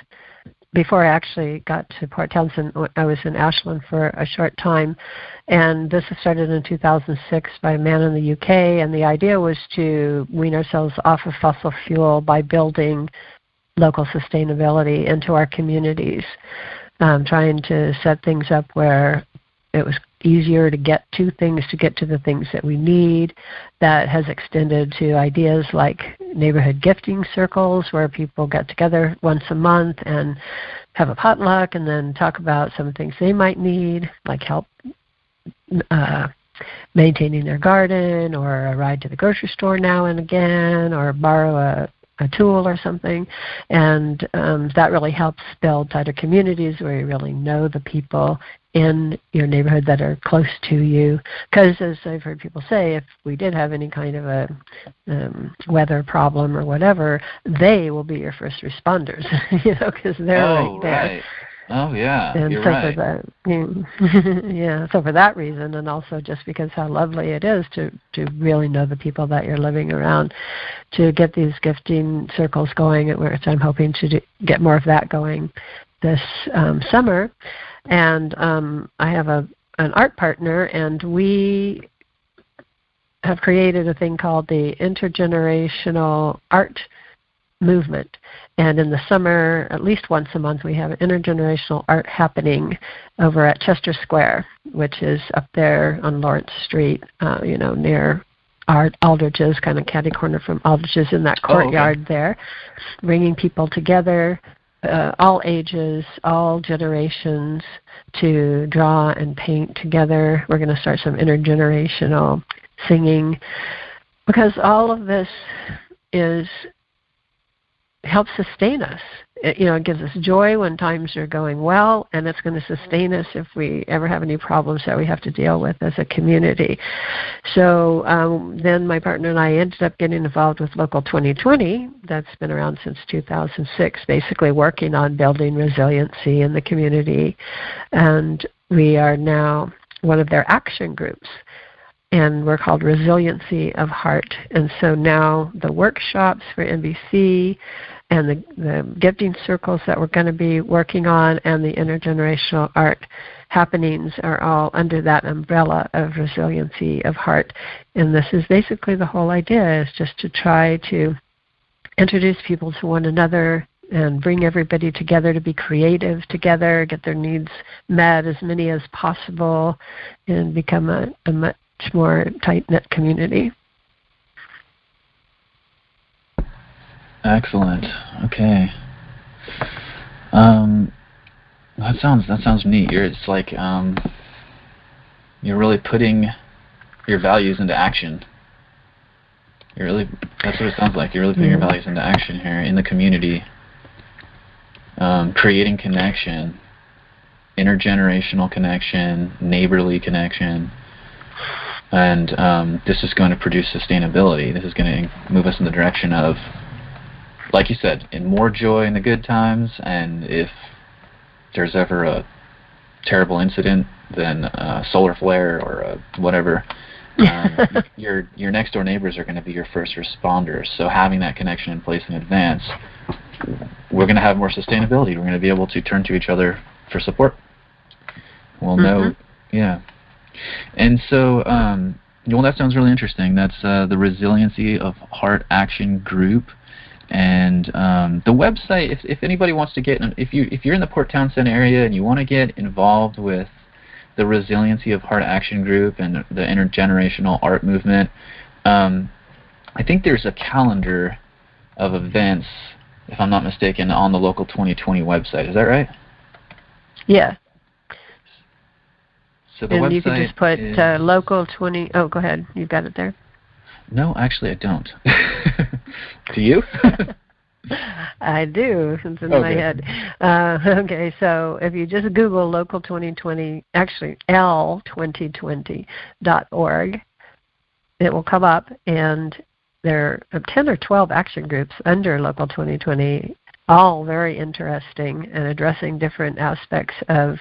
Speaker 2: before I actually got to Port Townsend. I was in Ashland for a short time, and this was started in 2006 by a man in the UK, and the idea was to wean ourselves off of fossil fuel by building local sustainability into our communities, trying to set things up where it was easier to get to the things that we need. That has extended to ideas like neighborhood gifting circles, where people get together once a month and have a potluck and then talk about some things they might need, like help maintaining their garden, or a ride to the grocery store now and again, or borrow a tool or something. And that really helps build tighter communities where you really know the people in your neighborhood that are close to you. Because as I've heard people say, if we did have any kind of a weather problem or whatever, they will be your first responders, because they're right there.
Speaker 1: Right. Oh, yeah,
Speaker 2: and
Speaker 1: you're
Speaker 2: so
Speaker 1: right.
Speaker 2: For that, so for that reason, and also just because how lovely it is to really know the people that you're living around, to get these gifting circles going, which I'm hoping to get more of that going this summer. And I have an art partner, and we have created a thing called the Intergenerational Art Movement. And in the summer, at least once a month, we have an intergenerational art happening over at Chester Square, which is up there on Lawrence Street, near Aldrich's, kind of catty corner from Aldrich's, in that courtyard there, bringing people together, all ages, all generations, to draw and paint together. We're going to start some intergenerational singing, because all of this helps sustain us. It gives us joy when times are going well, and it's going to sustain us if we ever have any problems that we have to deal with as a community. So then my partner and I ended up getting involved with Local 2020. That's been around since 2006, basically working on building resiliency in the community. And we are now one of their action groups, and we're called Resiliency of Heart. And so now the workshops for NBC and the gifting circles that we're going to be working on, and the intergenerational art happenings, are all under that umbrella of Resiliency of Heart. And this is basically the whole idea, is just to try to introduce people to one another and bring everybody together to be creative together, get their needs met, as many as possible, and become a much more tight-knit community.
Speaker 1: Excellent. Okay. That sounds neat. It's like you're really putting your values into action. That's what it sounds like. You're really putting your values into action here in the community, creating connection, intergenerational connection, neighborly connection, and this is going to produce sustainability. This is going to move us in the direction of, like you said, in more joy in the good times, and if there's ever a terrible incident, then a solar flare or whatever, your next door neighbors are going to be your first responders. So having that connection in place in advance, we're going to have more sustainability. We're going to be able to turn to each other for support. We'll know, yeah. And so, well, that sounds really interesting. That's the Resiliency of Heart Action Group. And the website, if anybody wants to get, if you're in the Port Townsend area and you want to get involved with the Resiliency of Heart Action Group and the intergenerational art movement, I think there's a calendar of events, if I'm not mistaken, on the Local 2020 website. Is that right?
Speaker 2: Yeah.
Speaker 1: So the
Speaker 2: and
Speaker 1: website
Speaker 2: you can just put Local 20. Oh, go ahead. You've got it there.
Speaker 1: No, actually, I don't. Do you?
Speaker 2: I do. It's in my head. Okay, so if you just Google Local 2020, actually L2020.org, it will come up, and there are 10 or 12 action groups under Local 2020, all very interesting and addressing different aspects of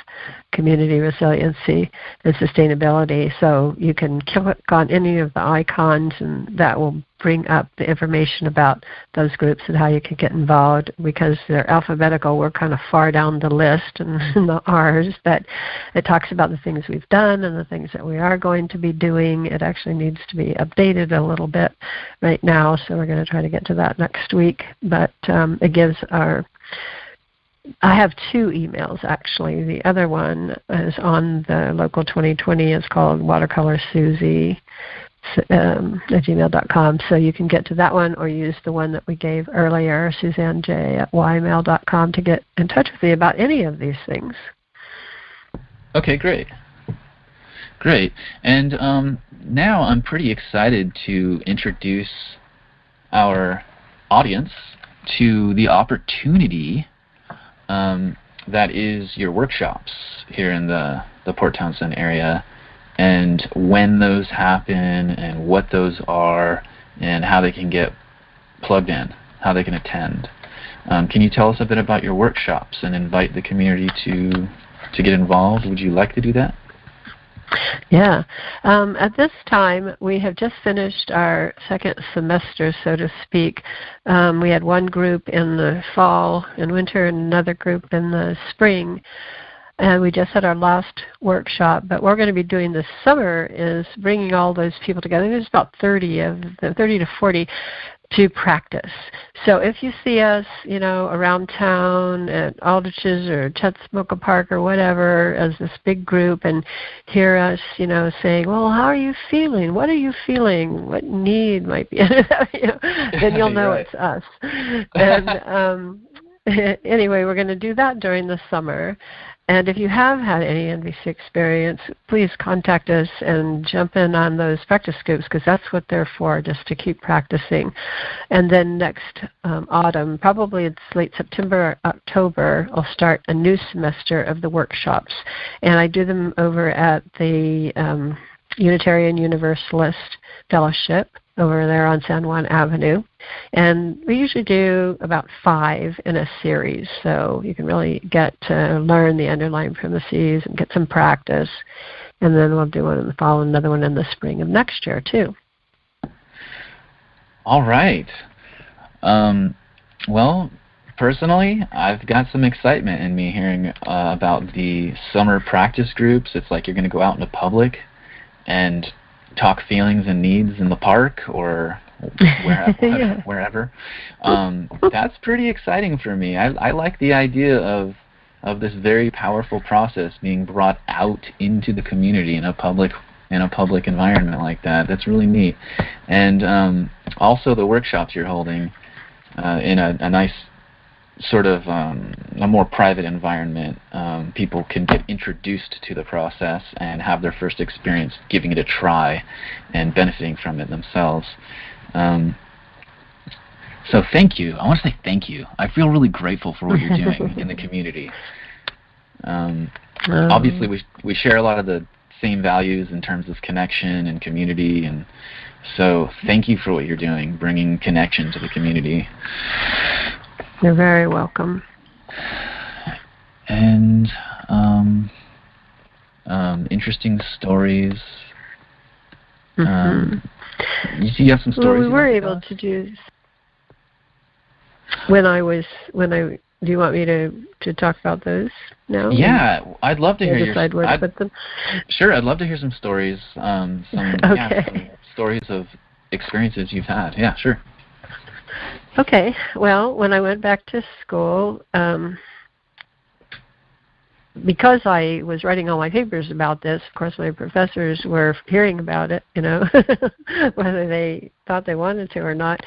Speaker 2: community resiliency and sustainability. So you can click on any of the icons, and that will bring up the information about those groups and how you can get involved. Because they're alphabetical, we're kind of far down the list in the R's, but it talks about the things we've done and the things that we are going to be doing. It actually needs to be updated a little bit right now, so we're going to try to get to that next week. But it gives I have two emails, actually. The other one is on the Local 2020. It's called watercolorsusie at gmail.com. So you can get to that one or use the one that we gave earlier, SuzanneJ@ymail.com, to get in touch with me about any of these things.
Speaker 1: Okay, great. Great. And now I'm pretty excited to introduce our audience to the opportunity that is your workshops here in the Port Townsend area, and when those happen and what those are and how they can get plugged in, how they can attend. Can you tell us a bit about your workshops and invite the community to get involved? Would you like to do that?
Speaker 2: Yeah. At this time, we have just finished our second semester, so to speak. We had one group in the fall and winter and another group in the spring. And we just had our last workshop. But what we're going to be doing this summer is bringing all those people together. There's about 30 to 40 to practice. So if you see us, around town at Aldrich's or Chetzemoka Park or whatever as this big group, and hear us, saying, well, how are you feeling? What are you feeling? What need might be? Then you'll know
Speaker 1: right.
Speaker 2: It's us. And anyway, we're going to do that during the summer. And if you have had any NVC experience, please contact us and jump in on those practice groups, because that's what they're for, just to keep practicing. And then next autumn, probably it's late September or October, I'll start a new semester of the workshops. And I do them over at the Unitarian Universalist Fellowship over there on San Juan Avenue. And we usually do about 5 in a series, so you can really get to learn the underlying premises and get some practice. And then we'll do one in the fall and another one in the spring of next year, too.
Speaker 1: All right. Well, personally, I've got some excitement in me hearing about the summer practice groups. It's like you're going to go out into public and talk feelings and needs in the park or wherever. That's pretty exciting for me. I like the idea of this very powerful process being brought out into the community in a public environment like that. That's really neat. And also the workshops you're holding in a nice sort of a more private environment, people can get introduced to the process and have their first experience giving it a try and benefiting from it themselves. So thank you. I want to say thank you. I feel really grateful for what you're doing in the community. Obviously, we share a lot of the same values in terms of connection and community, and so thank you for what you're doing, bringing connection to the community.
Speaker 2: You're very welcome.
Speaker 1: And interesting stories. You have some stories?
Speaker 2: Well, we were able to do. Do you want me to talk about those now?
Speaker 1: Yeah, I'd love to hear
Speaker 2: decide where to put them.
Speaker 1: Sure, I'd love to hear some stories. Some stories of experiences you've had. Yeah, sure.
Speaker 2: Okay. Well, when I went back to school, because I was writing all my papers about this, of course my professors were hearing about it, whether they thought they wanted to or not.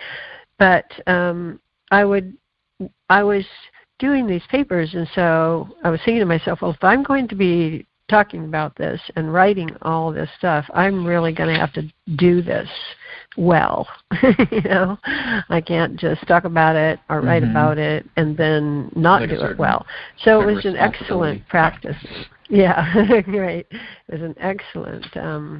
Speaker 2: But I was doing these papers, and so I was thinking to myself, well, if I'm going to be talking about this and writing all this stuff, I'm really going to have to do this well. I can't just talk about it or write about it and then not do it well. So it was an excellent practice. Yeah, right. It was an excellent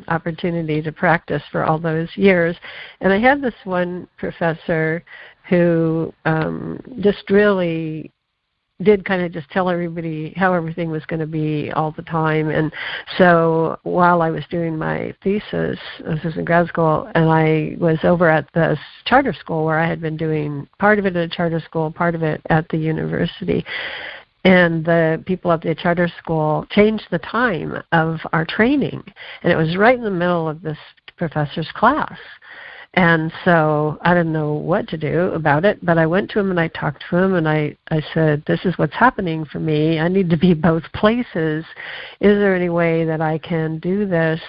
Speaker 2: opportunity to practice for all those years. And I had this one professor who just really did kind of just tell everybody how everything was going to be all the time. And so while I was doing my thesis, I was in grad school, and I was over at this charter school where I had been doing part of it at a charter school, part of it at the university. And the people at the charter school changed the time of our training. And it was right in the middle of this professor's class. And so I didn't know what to do about it, but I went to him and I talked to him, and I said, this is what's happening for me. I need to be both places. Is there any way that I can do this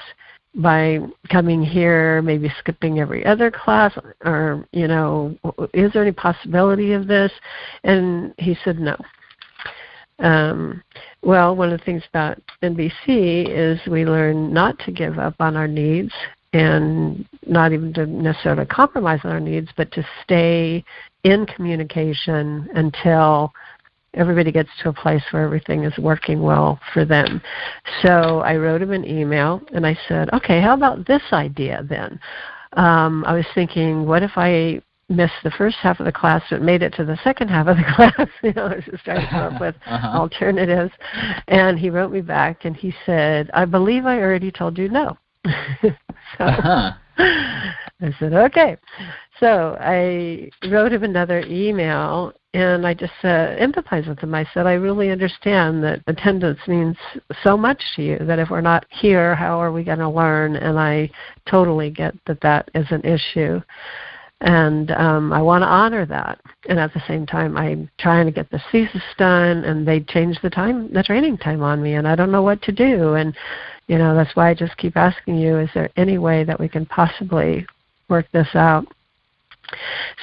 Speaker 2: by coming here, maybe skipping every other class, or, is there any possibility of this? And he said no. Well, one of the things about NBC is we learn not to give up on our needs, and not even to necessarily compromise on our needs, but to stay in communication until everybody gets to a place where everything is working well for them. So I wrote him an email, and I said, okay, how about this idea then? I was thinking, what if I missed the first half of the class but made it to the second half of the class? I was just trying to come up with alternatives. And he wrote me back, and he said, I believe I already told you no. So I said, okay. So I wrote him another email, and I just empathized with him. I said, I really understand that attendance means so much to you, that if we're not here, how are we going to learn? And I totally get that that is an issue. And I want to honor that. And at the same time, I'm trying to get the thesis done, and they changed the training time on me, and I don't know what to do. And that's why I just keep asking you, is there any way that we can possibly work this out?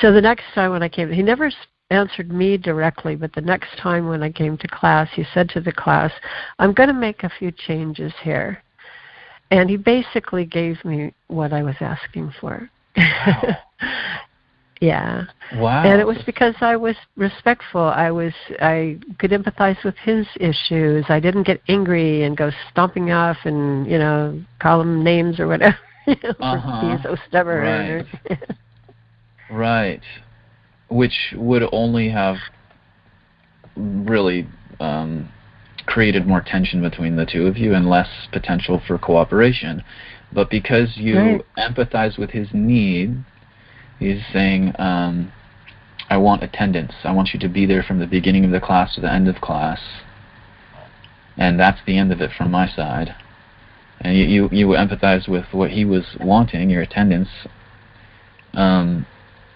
Speaker 2: So the next time when I came, he never answered me directly, but the next time when I came to class, he said to the class, I'm going to make a few changes here. And he basically gave me what I was asking for. Wow. Yeah.
Speaker 1: Wow.
Speaker 2: And it was because I was respectful. I could empathize with his issues. I didn't get angry and go stomping off and, call him names or whatever. For being so stubborn.
Speaker 1: Right. Right. Which would only have really created more tension between the two of you and less potential for cooperation. But because you empathize with his need, he's saying, I want attendance. I want you to be there from the beginning of the class to the end of class. And that's the end of it from my side. And you empathize with what he was wanting, your attendance. And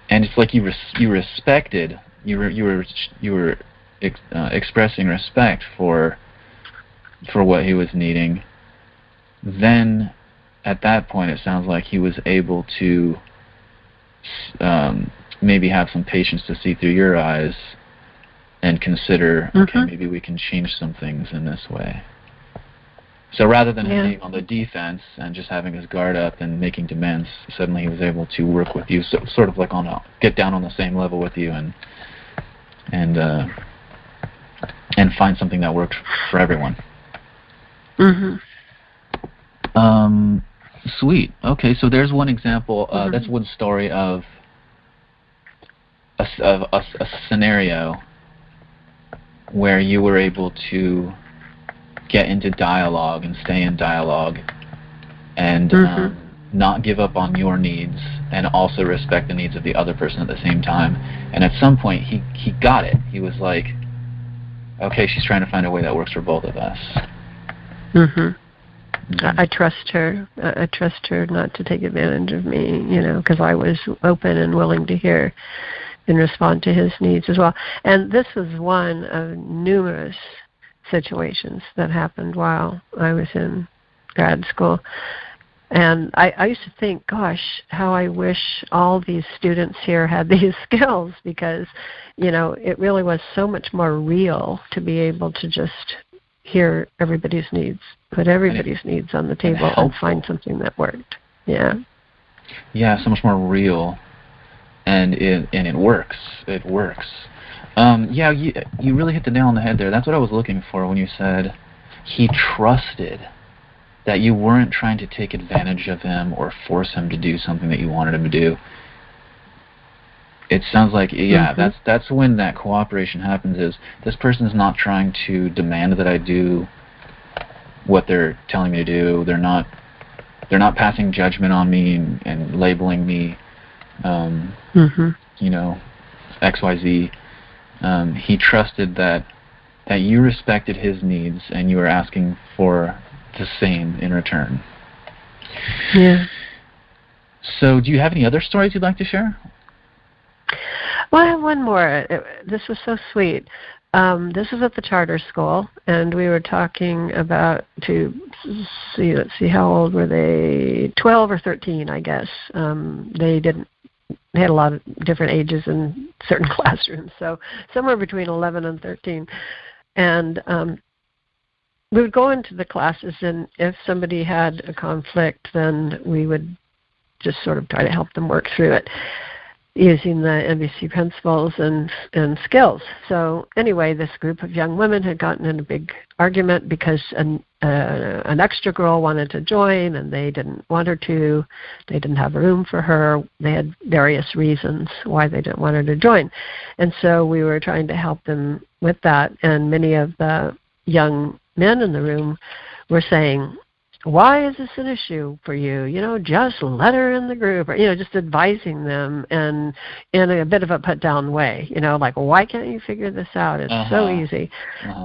Speaker 1: it's like you respected, you were expressing respect for what he was needing. Then at that point, it sounds like he was able to maybe have some patience to see through your eyes and consider, okay, maybe we can change some things in this way. So rather than him being on the defense and just having his guard up and making demands, suddenly he was able to work with you, so, sort of like get down on the same level with you and find something that works for everyone. Sweet. Okay, so there's one example. That's one story of a scenario where you were able to get into dialogue and stay in dialogue and not give up on your needs and also respect the needs of the other person at the same time. And at some point he got it. He was like, okay, she's trying to find a way that works for both of us.
Speaker 2: I trust her. I trust her not to take advantage of me, because I was open and willing to hear and respond to his needs as well. And this was one of numerous situations that happened while I was in grad school. And I used to think, gosh, how I wish all these students here had these skills, because, it really was so much more real to be able to just hear everybody's needs, put everybody's needs on the table and find something that worked. Yeah, so much more real, and it works. It works. You really hit the nail on the head there. That's what I was looking for when you said he trusted that you weren't trying to take advantage of him or force him to do something that you wanted him to do. It sounds like, that's when that cooperation happens, is this person's not trying to demand that I do what they're telling me to do. They're not passing judgment on me and labeling me, XYZ. He trusted that you respected his needs and you were asking for the same in return. Yeah.
Speaker 1: So do you have any other stories you'd like to share?
Speaker 2: Well, I have one more. This was so sweet. This was at the charter school, and we were talking about let's see, how old were they? 12 or 13, I guess. They had a lot of different ages in certain classrooms, so somewhere between 11 and 13. And we would go into the classes, and if somebody had a conflict, then we would just sort of try to help them work through it using the NBC principles and skills. So anyway, this group of young women had gotten in a big argument because an extra girl wanted to join, and they didn't want her to. They didn't have room for her. They had various reasons why they didn't want her to join. And so we were trying to help them with that, and many of the young men in the room were saying, why is this an issue for you? Just let her in the group, or, just advising them, and in a bit of a put-down way, like, why can't you figure this out? It's so easy.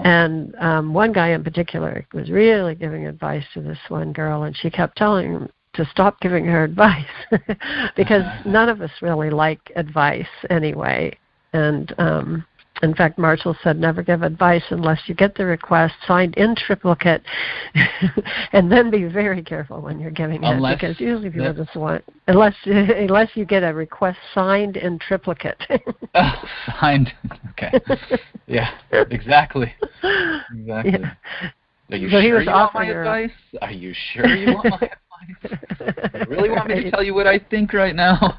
Speaker 2: And one guy in particular was really giving advice to this one girl, and she kept telling him to stop giving her advice because none of us really like advice anyway. And in fact, Marshall said, never give advice unless you get the request signed in triplicate, and then be very careful when you're giving it, because usually people just want, unless you get a request signed in triplicate.
Speaker 1: Signed, okay. Yeah, exactly. Yeah. Are you sure you want my advice? Are you sure you want my advice? You really want me to tell you what I think right now?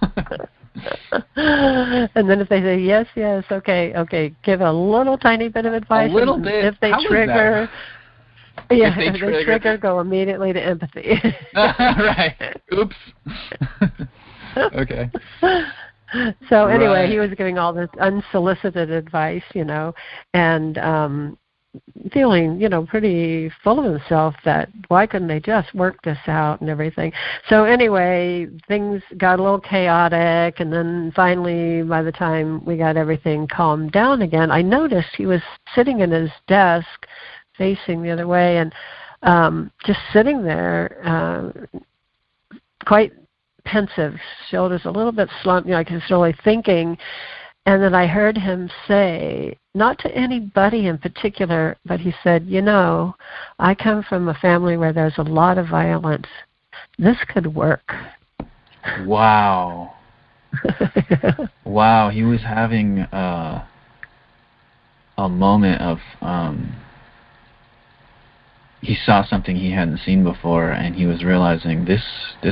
Speaker 2: And then if they say yes, okay, give a little tiny bit of advice.
Speaker 1: A little bit.
Speaker 2: If they trigger, if they trigger, go immediately to empathy.
Speaker 1: Right. Oops. Okay.
Speaker 2: So anyway, he was giving all this unsolicited advice, and feeling, pretty full of himself that why couldn't they just work this out and everything. So anyway, things got a little chaotic, and then finally, by the time we got everything calmed down again, I noticed he was sitting in his desk facing the other way, and just sitting there quite pensive, shoulders a little bit slumped, like he was really thinking. And then I heard him say, not to anybody in particular, but he said, I come from a family where there's a lot of violence. This could work.
Speaker 1: Wow. Wow, he was having a moment of he saw something he hadn't seen before, and he was realizing this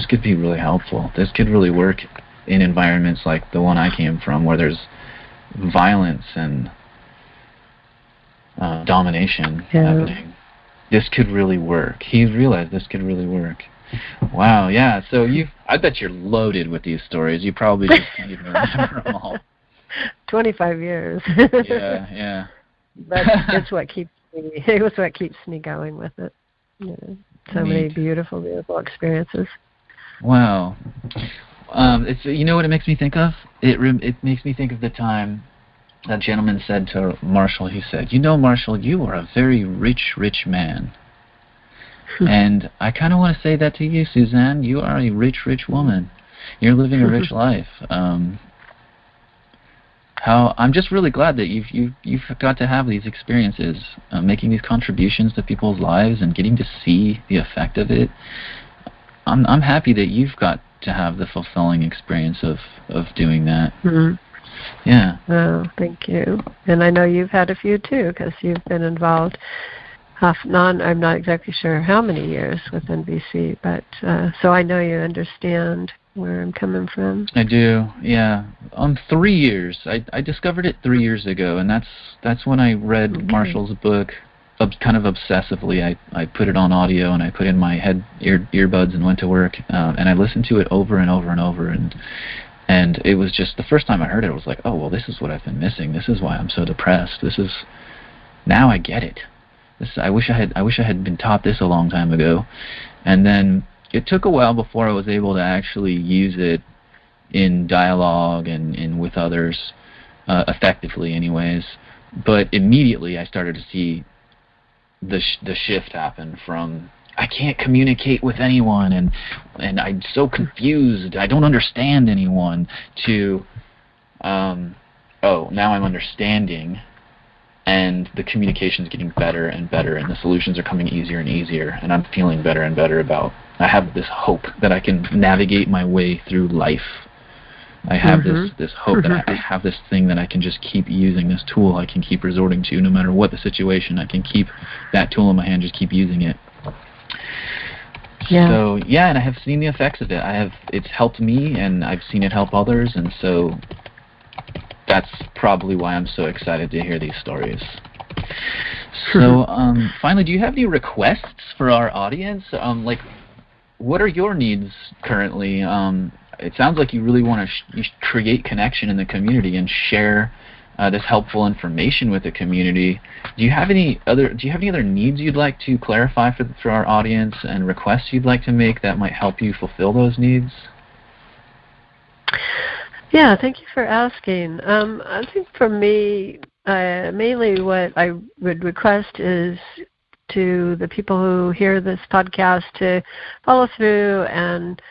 Speaker 1: could be really helpful. This could really work in environments like the one I came from, where there's violence and domination happening. This could really work. He realized this could really work. Wow, yeah. So I bet you're loaded with these stories. You probably just can't even remember them all.
Speaker 2: 25 years.
Speaker 1: Yeah.
Speaker 2: But it's what keeps me going with it. Yeah. So many beautiful experiences.
Speaker 1: Wow. It's, you know what it makes me think of? It makes me think of the time that gentleman said to Marshall, he said, "You know, Marshall, you are a very rich, rich man." And I kind of want to say that to you, Suzanne. You are a rich, rich woman. You're living a rich life. I'm just really glad that you've got to have these experiences, making these contributions to people's lives and getting to see the effect of it. I'm happy that you've got to have the fulfilling experience of doing that.
Speaker 2: Mm-hmm.
Speaker 1: Yeah.
Speaker 2: Oh, thank you. And I know you've had a few too, because you've been involved I'm not exactly sure how many years with NBC, but so I know you understand where I'm coming from.
Speaker 1: I do, yeah. 3 years. I discovered it 3 years ago, and that's when I read Marshall's book kind of obsessively. I put it on audio, and I put in my earbuds and went to work, and I listened to it over and over and over, and it was just the first time I heard it, I was like, oh, well, this is what I've been missing. This is why I'm so depressed. Now I get it. I wish I had been taught this a long time ago. And then it took a while before I was able to actually use it in dialogue and with others effectively, anyways. But immediately I started to see the shift happen from I can't communicate with anyone and I'm so confused, I don't understand anyone, to now I'm understanding. And the communication's getting better and better, and the solutions are coming easier and easier, and I'm feeling better and better I have this hope that I can navigate my way through life. I have this hope that I have this thing that I can just keep using, this tool I can keep resorting to no matter what the situation. I can keep that tool in my hand, just keep using it.
Speaker 2: Yeah.
Speaker 1: So, yeah, and I have seen the effects of it. It's helped me, and I've seen it help others, and so that's probably why I'm so excited to hear these stories. So, finally, do you have any requests for our audience? What are your needs currently? It sounds like you really want to create connection in the community and share this helpful information with the community. Do you have any other needs you'd like to clarify for our audience, and requests you'd like to make that might help you fulfill those needs?
Speaker 2: Yeah, thank you for asking. I think for me, mainly what I would request is to the people who hear this podcast to follow through and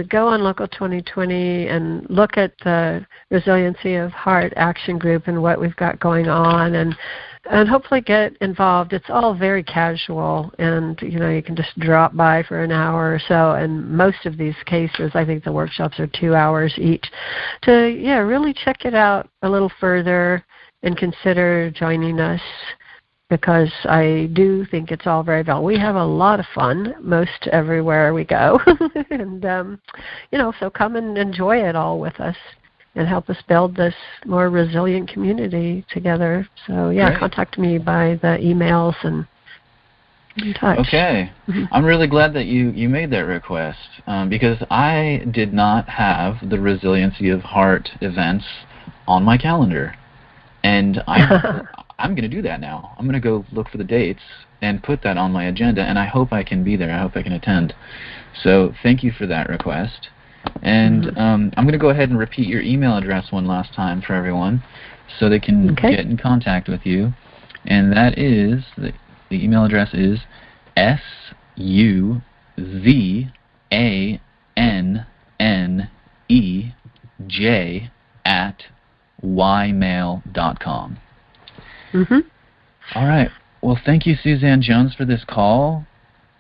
Speaker 2: go on Local 2020 and look at the Resiliency of Heart Action Group and what we've got going on, and hopefully get involved. It's all very casual, and you can just drop by for an hour or so. And most of these cases, I think the workshops are 2 hours each, to really check it out a little further and consider joining us, because I do think it's all very valuable. We have a lot of fun most everywhere we go, and so come and enjoy it all with us and help us build this more resilient community together. So
Speaker 1: Great.
Speaker 2: Contact me by the emails and in touch.
Speaker 1: Okay. I'm really glad that you made that request, because I did not have the Resiliency of Heart events on my calendar, and I'm going to do that now. I'm going to go look for the dates and put that on my agenda, and I hope I can be there. I hope I can attend. So thank you for that request. And I'm going to go ahead and repeat your email address one last time for everyone so they can get in contact with you. And that is, the email address is suzannej@ymail.com. All right. Well, thank you, Suzanne Jones, for this call.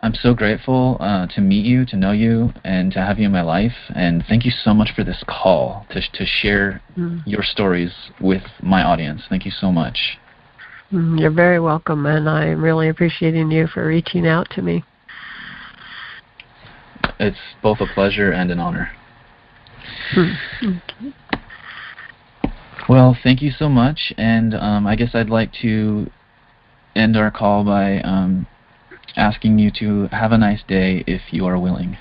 Speaker 1: I'm so grateful to meet you, to know you, and to have you in my life. And thank you so much for this call to share your stories with my audience. Thank you so much.
Speaker 2: You're very welcome, and I'm really appreciating you for reaching out to me.
Speaker 1: It's both a pleasure and an honor.
Speaker 2: Okay.
Speaker 1: Well, thank you so much, and I guess I'd like to end our call by asking you to have a nice day if you are willing.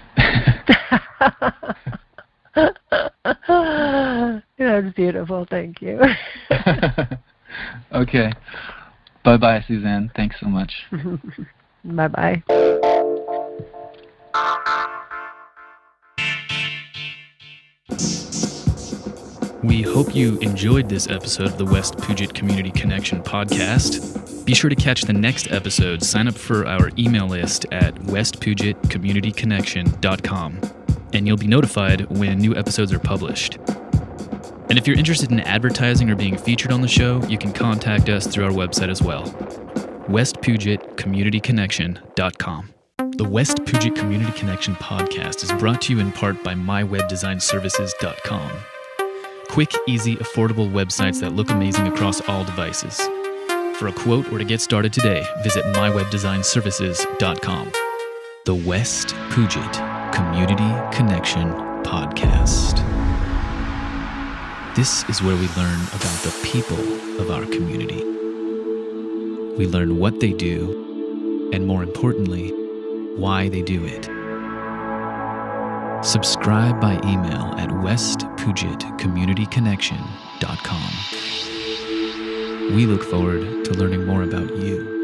Speaker 2: That's beautiful, thank you.
Speaker 1: Okay. Bye-bye, Suzanne. Thanks so much.
Speaker 2: Bye-bye.
Speaker 3: We hope you enjoyed this episode of the West Puget Community Connection podcast. Be sure to catch the next episode. Sign up for our email list at westpugetcommunityconnection.com, and you'll be notified when new episodes are published. And if you're interested in advertising or being featured on the show, you can contact us through our website as well, westpugetcommunityconnection.com. The West Puget Community Connection podcast is brought to you in part by mywebdesignservices.com. Quick, easy, affordable websites that look amazing across all devices. For a quote or to get started today, visit mywebdesignservices.com. The West Puget Community Connection podcast. This is where we learn about the people of our community. We learn what they do, and more importantly, why they do it. Subscribe by email at westpugetcommunityconnection.com. We look forward to learning more about you.